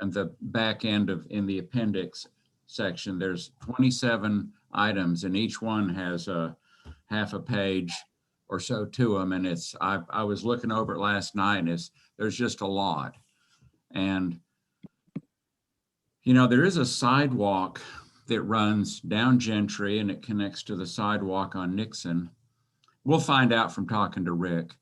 And the back end of, in the appendix section, there's 27 items and each one has a half a page or so to them. And it's, I was looking over it last night, and there's just a lot. And, you know, there is a sidewalk that runs down Gentry and it connects to the sidewalk on Nixon. We'll find out from talking to Rick.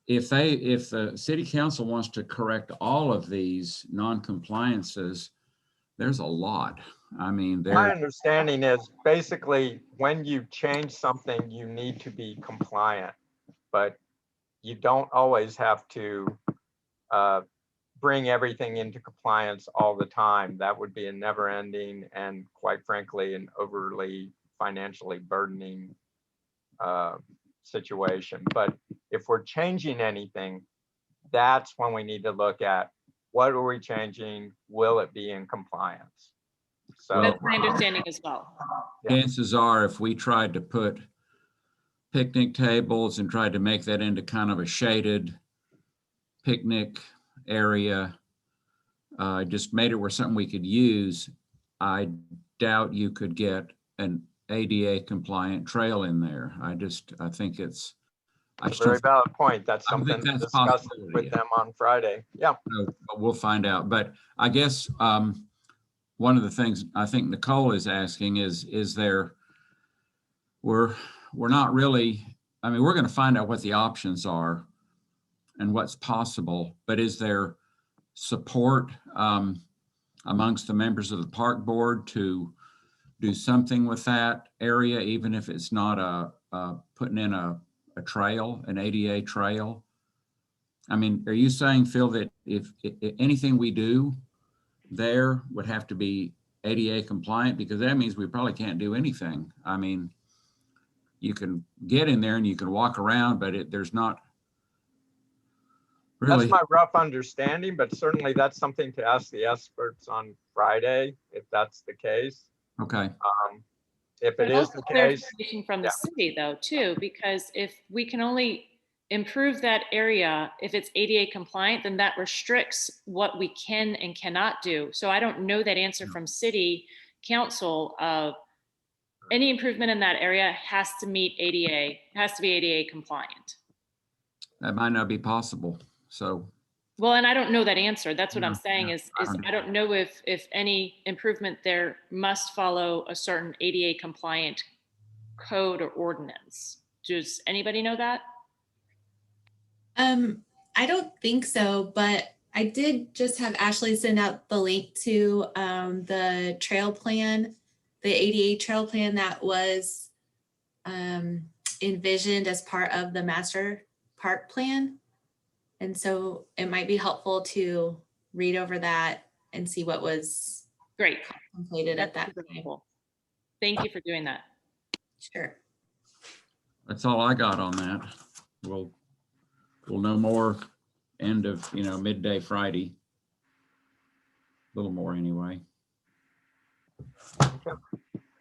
If the city council wants to correct all of these non-compliances, there's a lot. I mean, my understanding is basically when you change something, you need to be compliant, but you don't always have to bring everything into compliance all the time. That would be a never ending and quite frankly, an overly financially burdening situation. But if we're changing anything, that's when we need to look at what are we changing? Will it be in compliance? So That's my understanding as well. chances are if we tried to put picnic tables and tried to make that into kind of a shaded picnic area, just made it where something we could use, I doubt you could get an ADA compliant trail in there. I think it's a very valid point. That's I think something to that's a discuss possibility, with yeah. them on Friday. Yeah. but we'll find out. But I guess one of the things I think Nicole is asking is there, we're not really, I mean, we're going to find out what the options are and what's possible, but is there support amongst the members of the park board to do something with that area, even if it's not putting in a trail, an ADA trail? I mean, are you saying, Phil, that if anything we do there would have to be ADA compliant? Because that means we probably can't do anything. I mean, you can get in there and you can walk around, but there's not really. That's my rough understanding, but certainly that's something to ask the experts on Friday, if that's the case. Okay. If it But is also the case, clarification from the yeah. city though, too, because if we can only improve that area, if it's ADA compliant, then that restricts what we can and cannot do. So I don't know that answer from city council of any improvement in that area has to meet ADA, has to be ADA compliant. That might not be possible. So Well, and I don't know that answer. That's what I'm Yeah, saying yeah, is I don't I don't know if any improvement there must follow a certain ADA compliant code or ordinance. Does anybody know that? I don't think so, but I did just have Ashley send out the link to the trail plan, the ADA trail plan that was envisioned as part of the master park plan. And so it might be helpful to read over that and see what was Great. contemplated at that That's super time. helpful. Thank you for doing that. Sure. that's all I got on that. We'll know more end of, midday Friday. A little more anyway.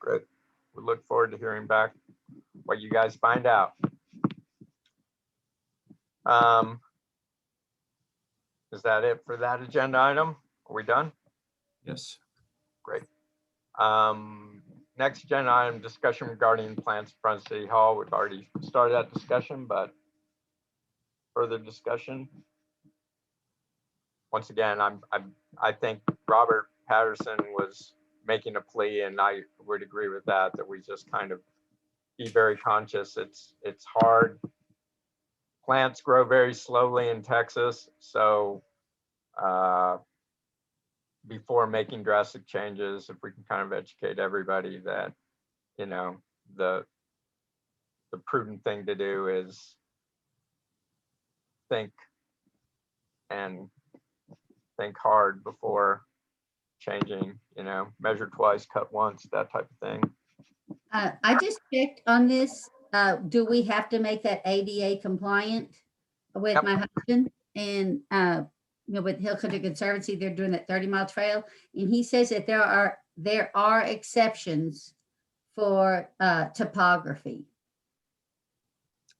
great. we look forward to hearing back what you guys find out. Is that it for that agenda item? Are we done? Yes. Great. Next agenda item, discussion regarding plans in front of City Hall. We've already started that discussion, but further discussion. Once again, I think Robert Patterson was making a plea, and I would agree with that, that we just kind of be very conscious. It's hard. Plants grow very slowly in Texas, so before making drastic changes, if we can kind of educate everybody that, you know, the prudent thing to do is think hard before changing, you know, measure twice, cut once, that type of thing. I just checked on this. Do we have to make that ADA compliant with Yep. my husband? And, you know, with Hill Country Conservancy, they're doing that 30-mile trail. And he says that there are exceptions for topography.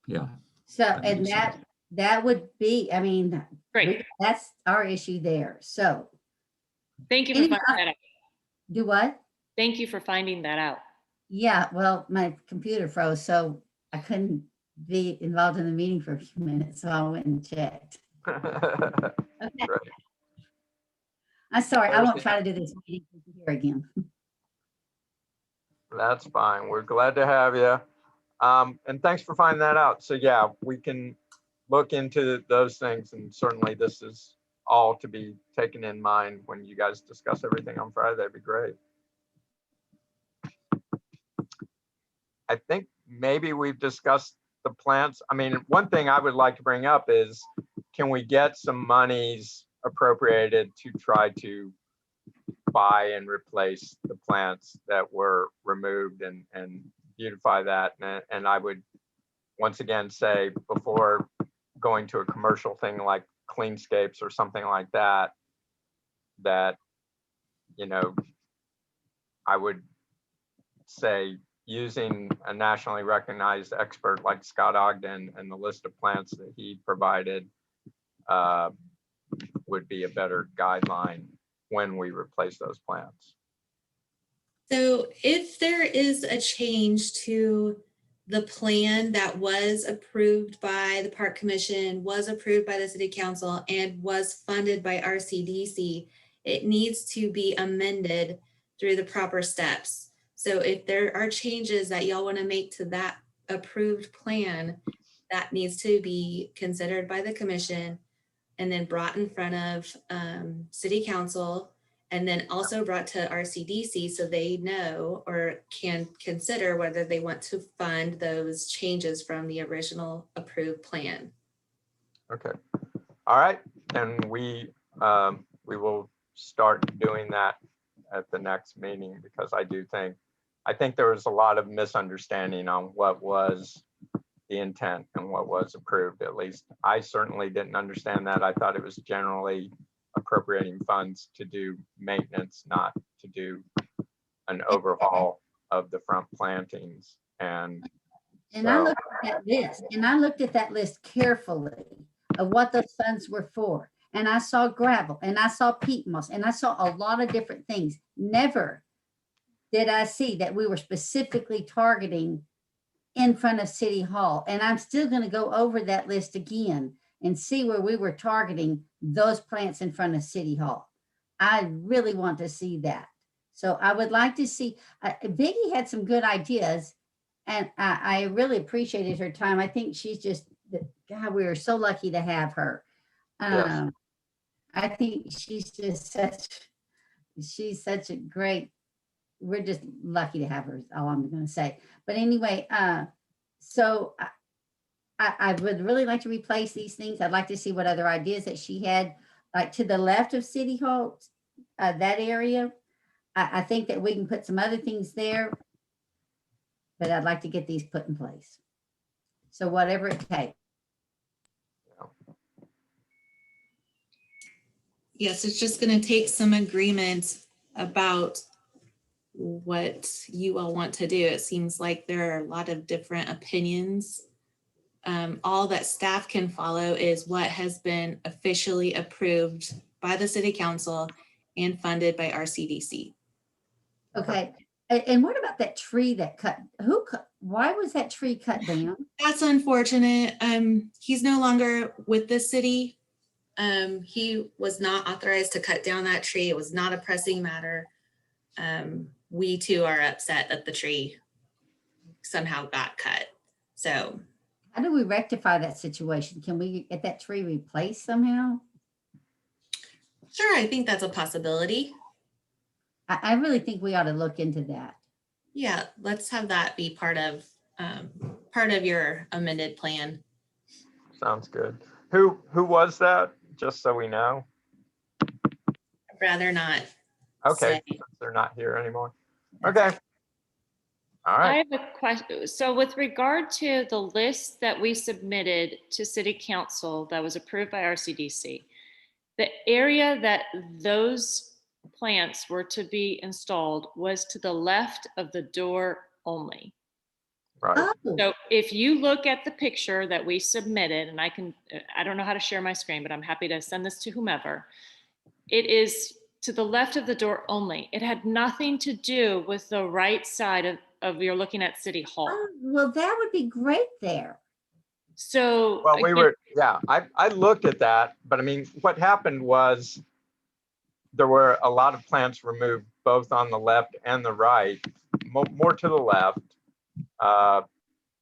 Yeah. So, That and makes sense. that would be, I mean, Great. that's our issue there. So Thank you for Anyhow- finding that out. do what? Thank you for finding that out. Yeah, well, my computer froze, so I couldn't be involved in the meeting for a few minutes, so I went and checked. Okay. Right. I'm sorry, I won't try to do this meeting here again. That's fine. We're glad to have you. And thanks for finding that out. So yeah, we can look into those things, and certainly this is all to be taken in mind when you guys discuss everything on Friday. That'd be great. I think maybe we've discussed the plants. I mean, one thing I would like to bring up is, can we get some monies appropriated to try to buy and replace the plants that were removed and beautify that? And I would once again say, before going to a commercial thing like Cleanscapes or something like that, that, you know, I would say using a nationally recognized expert like Scott Ogden and the list of plants that he provided would be a better guideline when we replace those plants. So if there is a change to the plan that was approved by the Park Commission, was approved by the City Council, and was funded by RCDC, it needs to be amended through the proper steps. So if there are changes that y'all want to make to that approved plan, that needs to be considered by the commission and then brought in front of City Council, and then also brought to RCDC so they know or can consider whether they want to fund those changes from the original approved plan. Okay. All right. And we will start doing that at the next meeting, because I think there was a lot of misunderstanding on what was the intent and what was approved. At least I certainly didn't understand that. I thought it was generally appropriating funds to do maintenance, not to do an overhaul of the front plantings. And I so, looked at that list, and I looked at that list carefully of what those funds were for. And I saw gravel, and I saw peat moss, and I saw a lot of different things. Never did I see that we were specifically targeting in front of City Hall. And I'm still going to go over that list again and see where we were targeting those plants in front of City Hall. I really want to see that. So I would like to see, Vicki had some good ideas, and I really appreciated her time. I think she's just, God, we are so lucky to have her. Yes. I think she's just she's such a great, we're just lucky to have her, is all I'm going to say. But anyway, so I would really like to replace these things. I'd like to see what other ideas that she had, like to the left of City Hall, that area. I think that we can put some other things there, but I'd like to get these put in place. So whatever it takes. Yes, it's just going to take some agreement about what you all want to do. It seems like there are a lot of different opinions. All that staff can follow is what has been officially approved by the city council and funded by RCDC. Okay. And what about that tree that why was that tree cut down? That's unfortunate. He's no longer with the city. He was not authorized to cut down that tree. It was not a pressing matter. We too are upset that the tree somehow got cut. So How do we rectify that situation? Can we get that tree replaced somehow? sure, I think that's a possibility. I really think we ought to look into that. Yeah, let's have that be part of your amended plan. Sounds good. Who was that? Just so we know. I'd rather not. Okay, say. they're not here anymore. Okay. All I right. have a question. So with regard to the list that we submitted to city council that was approved by RCDC, the area that those plants were to be installed was to the left of the door only. Right. Oh, So if you look at the picture that we submitted, and I don't know how to share my screen, but I'm happy to send this to whomever. It is to the left of the door only. It had nothing to do with the right side of you're looking at City Hall. well, that would be great there. So Well, again, I looked at that, but I mean, what happened was there were a lot of plants removed both on the left and the right, more to the left.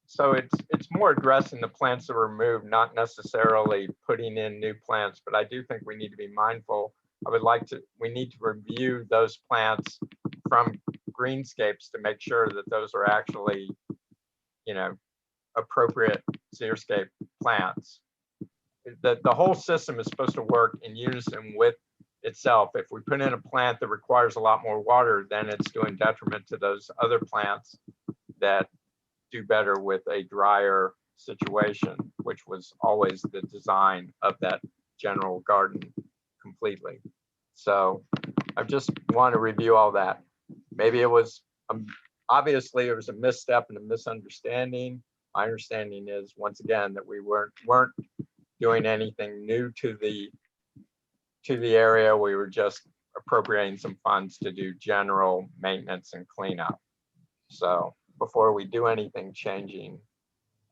So it's more addressing the plants that were removed, not necessarily putting in new plants, but I do think we need to be mindful. We need to review those plants from greenscapes to make sure that those are actually, appropriate xeriscape plants. The whole system is supposed to work in unison with itself. If we put in a plant that requires a lot more water, then it's doing detriment to those other plants that do better with a drier situation, which was always the design of that general garden completely. So I just want to review all that. Maybe it was, obviously it was a misstep and a misunderstanding. My understanding is, once again, that we weren't doing anything new to the area. We were just appropriating some funds to do general maintenance and cleanup. So before we do anything changing,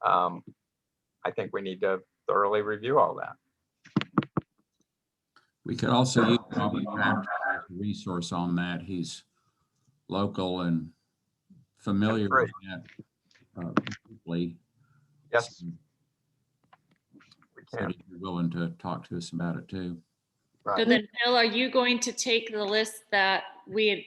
I think we need to thoroughly review all that. We could also use Bobby Crafter as a resource on that. He's local and familiar with that. Deeply. Yes, So we said can. he'd be willing to talk to us about it too. so Right. then Bill, are you going to take the list that we had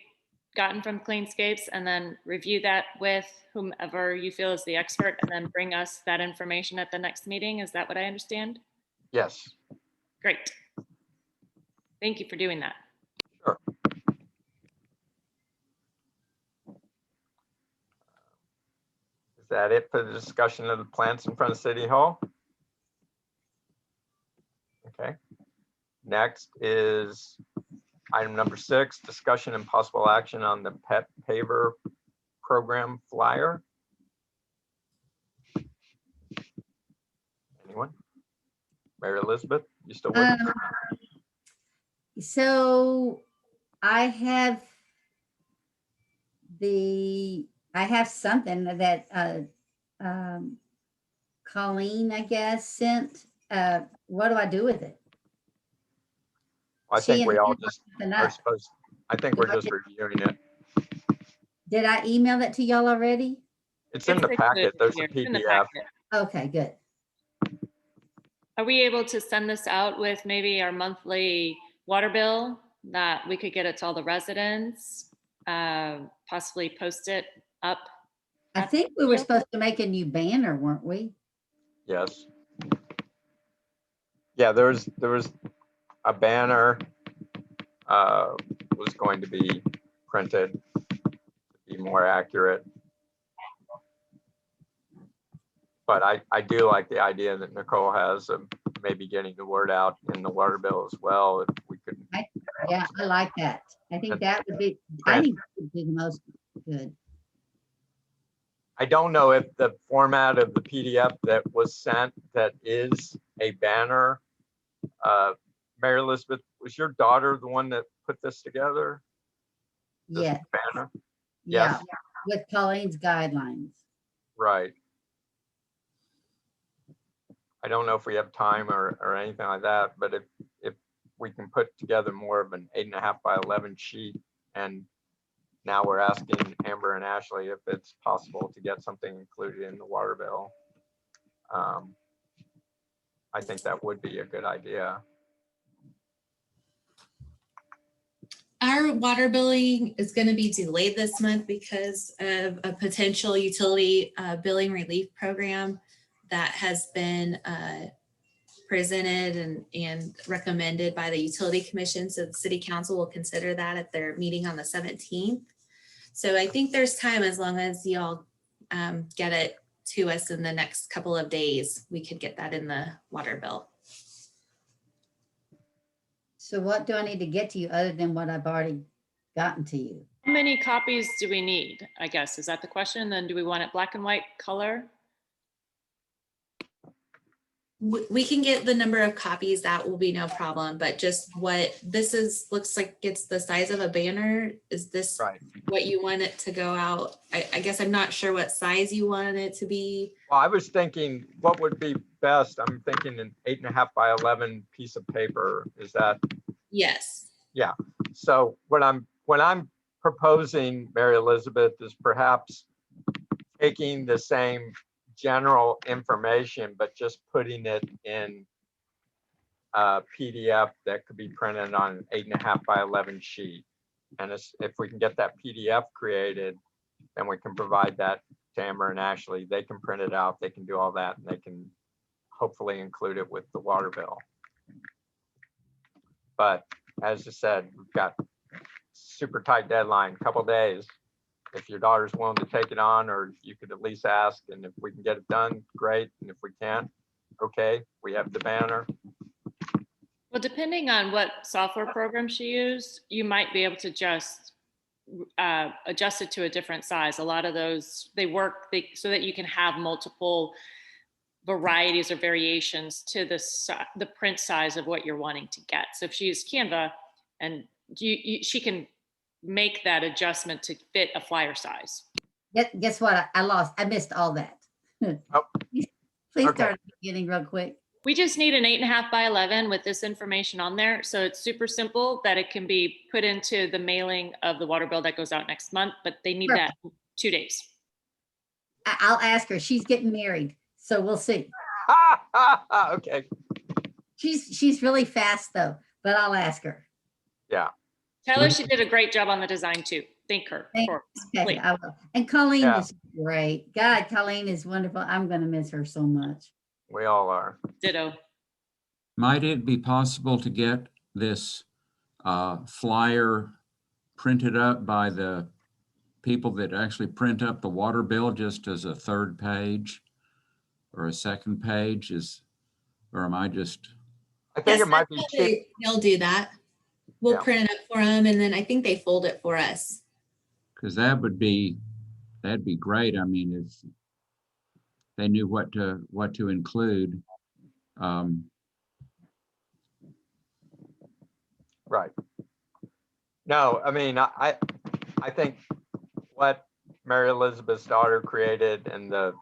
gotten from Cleanscapes and then review that with whomever you feel is the expert and then bring us that information at the next meeting? Is that what I understand? Yes. Great. Thank you for doing that. Sure. Is that it for the discussion of the plants in front of City Hall? Okay. Next is item number 6, discussion and possible action on the pet paver program flyer. Anyone? Mary Elizabeth, you still with us? So I have something that Colleen, I guess, sent. What do I do with it? I She think we and all you just something are up. supposed, I think we're just reviewing it. Did I email that to y'all already? It's in the packet. There's a It's in the PDF. packet. Okay, good. Are we able to send this out with maybe our monthly water bill that we could get it to all the residents, possibly post it up? I think we were supposed to make a new banner, weren't we? Yes. Yeah, there was a banner was going to be printed to be more accurate. But I do like the idea that Nicole has of maybe getting the word out in the water bill as well. If we could. Yeah, I like that. I think that would be, I think that would be the most Good. I don't know if the format of the PDF that was sent that is a banner. Mary Elizabeth, was your daughter the one that put this together? This Yeah. banner? Yeah. Yes. With Colleen's guidelines. Right. I don't know if we have time or anything like that, but if we can put together more of an 8.5 by 11 sheet, and now we're asking Amber and Ashley if it's possible to get something included in the water bill. I think that would be a good idea. Our water billing is going to be delayed this month because of a potential utility billing relief program that has been presented and recommended by the Utility Commission. So the City Council will consider that at their meeting on the 17th. So I think there's time, as long as y'all get it to us in the next couple of days, we could get that in the water bill. So what do I need to get to you other than what I've already gotten to you? How many copies do we need? I guess, is that the question? Then do we want it black and white color? We can get the number of copies, that will be no problem, but just what this is, looks like it's the size of a banner. Is this Right. what you want it to go out? I guess I'm not sure what size you want it to be. Well, I was thinking what would be best. I'm thinking an 8.5 by 11 piece of paper. Is that? Yes. Yeah. So what I'm proposing, Mary Elizabeth, is perhaps taking the same general information, but just putting it in a PDF that could be printed on an 8.5 by 11 sheet. And if we can get that PDF created, then we can provide that to Amber and Ashley. They can print it out, they can do all that, and they can hopefully include it with the water bill. But as I said, we've got super tight deadline, couple days. If your daughter's willing to take it on, or you could at least ask, and if we can get it done, great. And if we can't, okay, we have the banner. Well, depending on what software program she used, you might be able to just adjust it to a different size. A lot of those, they work so that you can have multiple varieties or variations to the print size of what you're wanting to get. So if she used Canva, and she can make that adjustment to fit a flyer size. Guess what? I missed all that. Oh, Please okay. start at the beginning real quick. We just need an 8.5 by 11 with this information on there. So it's super simple that it can be put into the mailing of the water bill that goes out next month, but they need that 2 days. I'll ask her. She's getting married, so we'll see. Okay. She's really fast though, but I'll ask her. Yeah. Tell her she did a great job on the design too. Thank her. Okay, I will. And Colleen Yeah. is great. God, Colleen is wonderful. I'm going to miss her so much. We all are. Ditto. Might it be possible to get this flyer printed up by the people that actually print up the water bill, just as a third page or a second page? Or am I just? I think it might be cheap. They'll do that. We'll Yeah. print it up for them, and then I think they fold it for us. Because that'd be great. I mean, if they knew what to include. Right. No, I mean, I think what Mary Elizabeth's daughter created and the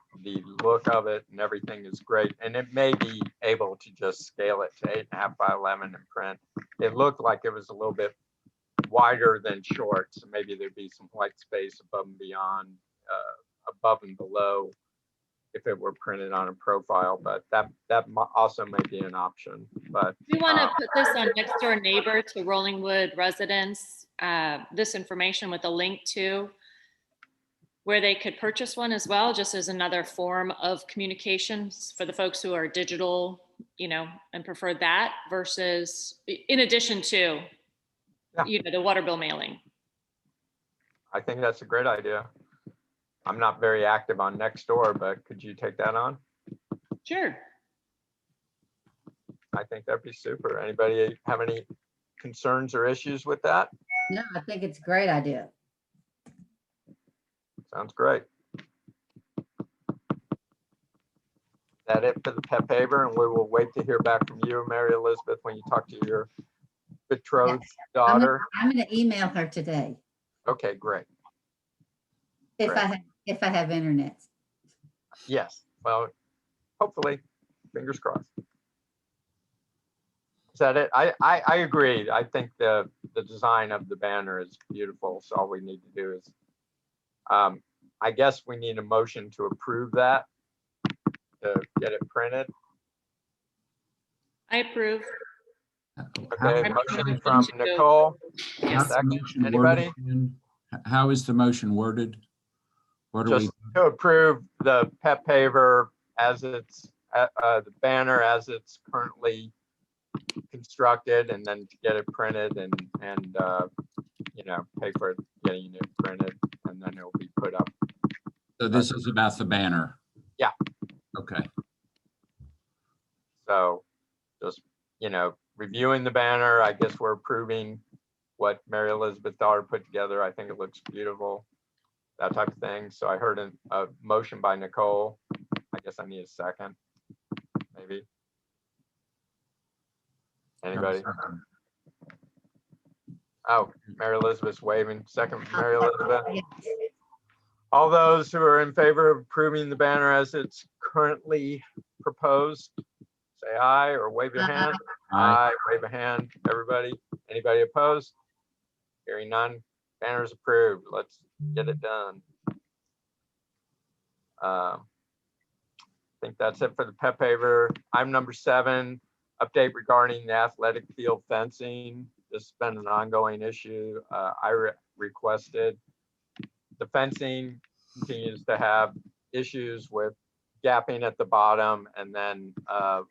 look of it and everything is great. And it may be able to just scale it to 8.5 by 11 and print. It looked like it was a little bit wider than short. So maybe there'd be some white space above and beyond, above and below if it were printed on a profile, but that also may be an option. But We want to put this on next door neighbor to Rollingwood residents, this information with a link to where they could purchase one as well, just as another form of communications for the folks who are digital, and prefer that versus in addition to, the water bill mailing. I think that's a great idea. I'm not very active on Nextdoor, but could you take that on? Sure. I think that'd be super. Anybody have any concerns or issues with that? No, I think it's a great idea. Sounds great. That it for the pet paver, and we will wait to hear back from you, Mary Elizabeth, when you talk to your betrothed daughter. I'm gonna email her today Okay, great. if Great. if I have internet. Yes, well, hopefully, fingers crossed. Is that it? I agree. I think the design of the banner is beautiful. So all we need to do is, I guess we need a motion to approve that, to get it printed. I approve. Okay, I'm motion moving from to go. Nicole. Yes. Second, Motion anybody? worded, Ken? How is the motion worded? What do we, Just to approve the pet paver as it's, the banner as it's currently constructed, and then to get it printed and you know, pay for it, getting it printed, and then it'll be put up. so this is about the banner? Yeah. Okay. So just, you know, reviewing the banner, I guess we're approving what Mary Elizabeth daughter put together. I think it looks beautiful, that type of thing. So I heard a motion by Nicole. I guess I need a second, maybe. Anybody? Oh, Mary Elizabeth's waving. Second, Mary Elizabeth. All those who are in favor of approving the banner as it's currently proposed, say aye or wave your hand. Aye, wave a hand, everybody. Anybody opposed? Hearing none, banner's approved. Let's get it done. I think that's it for the pet paver. Item number 7, update regarding the athletic field fencing. This has been an ongoing issue. I requested. The fencing continues to have issues with gapping at the bottom, and then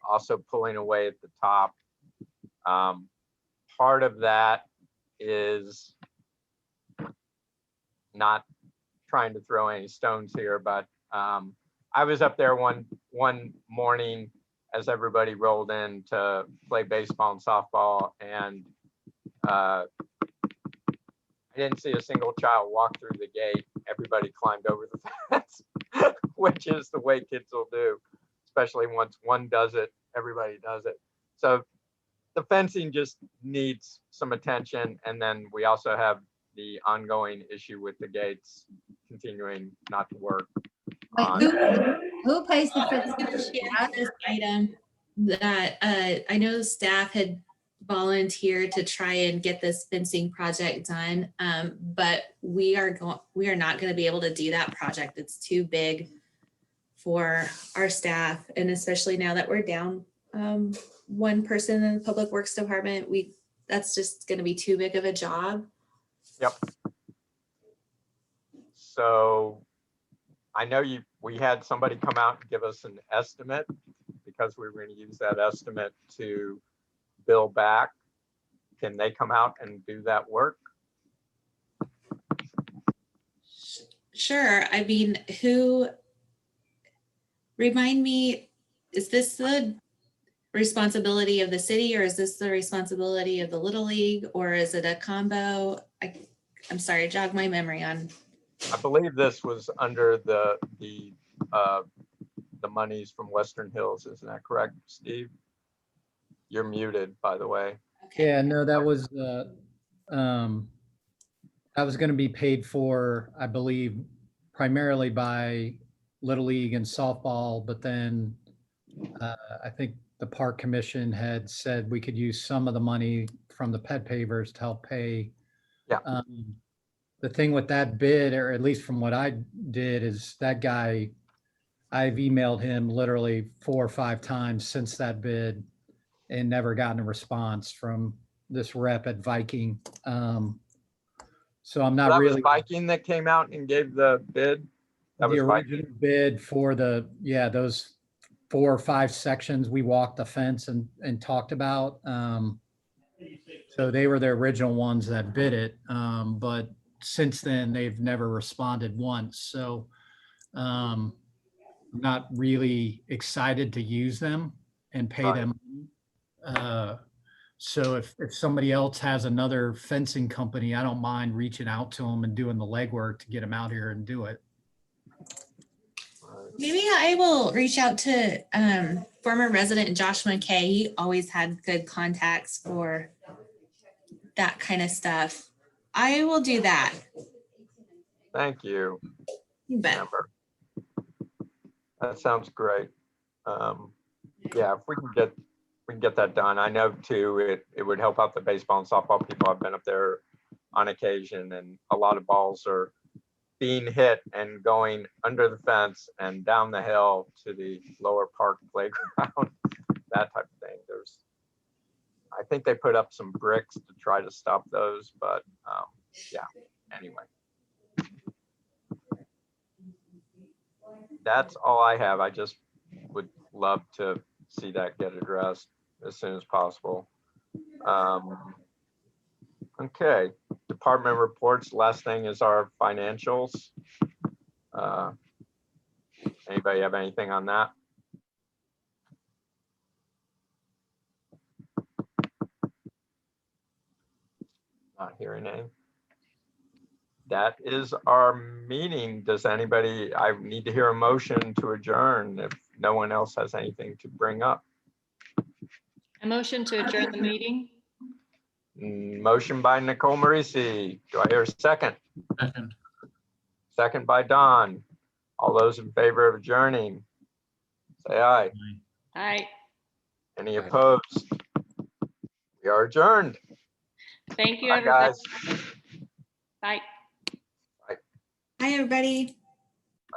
also pulling away at the top. Part of that is not trying to throw any stones here, but I was up there one morning as everybody rolled in to play baseball and softball, and I didn't see a single child walk through the gate. Everybody climbed over the fence, which is the way kids will do, especially once one does it, everybody does it. So the fencing just needs some attention. And then we also have the ongoing issue with the gates continuing not to work. Wait, who pays the fence? This item that I know staff had volunteered to try and get this fencing project done, but we are not going to be able to do that project. It's too big for our staff, and especially now that we're down one person in the public works department, that's just going to be too big of a job. Yep. So I know we had somebody come out and give us an estimate, because we were going to use that estimate to bill back. Can they come out and do that work? Sure. I mean, remind me, is this the responsibility of the city, or is this the responsibility of the Little League, or is it a combo? I'm sorry, jog my memory on. I believe this was under the monies from Western Hills. Isn't that correct, Steve? You're muted, by the way. Okay. Yeah, no, that was going to be paid for, I believe, primarily by Little League and softball, but then I think the park commission had said we could use some of the money from the pet pavers to help pay. Yeah. The thing with that bid, or at least from what I did, is that guy, I've emailed him literally 4 or 5 times since that bid and never gotten a response from this rep at Viking. So I'm not That really. was Viking that came out and gave the bid. That The was original Viking. bid for those 4 or 5 sections we walked the fence and talked about. So they were the original ones that bid it. But since then they've never responded once. So I'm not really excited to use them and pay Right. them. So if somebody else has another fencing company, I don't mind reaching out to them and doing the legwork to get them out here and do it. Maybe I will reach out to former resident Josh McKay. He always had good contacts for that kind of stuff. I will do that. Thank you, You bet. Amber. That sounds great. Yeah, if we can get that done. I know too, it would help out the baseball and softball people. I've been up there on occasion, and a lot of balls are being hit and going under the fence and down the hill to the lower park playground, that type of thing. I think they put up some bricks to try to stop those, but yeah, anyway. That's all I have. I just would love to see that get addressed as soon as possible. Okay, department reports. Last thing is our financials. Anybody have anything on that? Not hearing any. That is our meeting. Does anybody, I need to hear a motion to adjourn if no one else has anything to bring up. A motion to adjourn the meeting. Motion by Nicole Marisi. Do I hear a second? Second. Second by Don. All those in favor of adjourning, say aye. Aye. Any opposed? We are adjourned. Thank you, Bye, everybody. guys. Bye. Hi, everybody.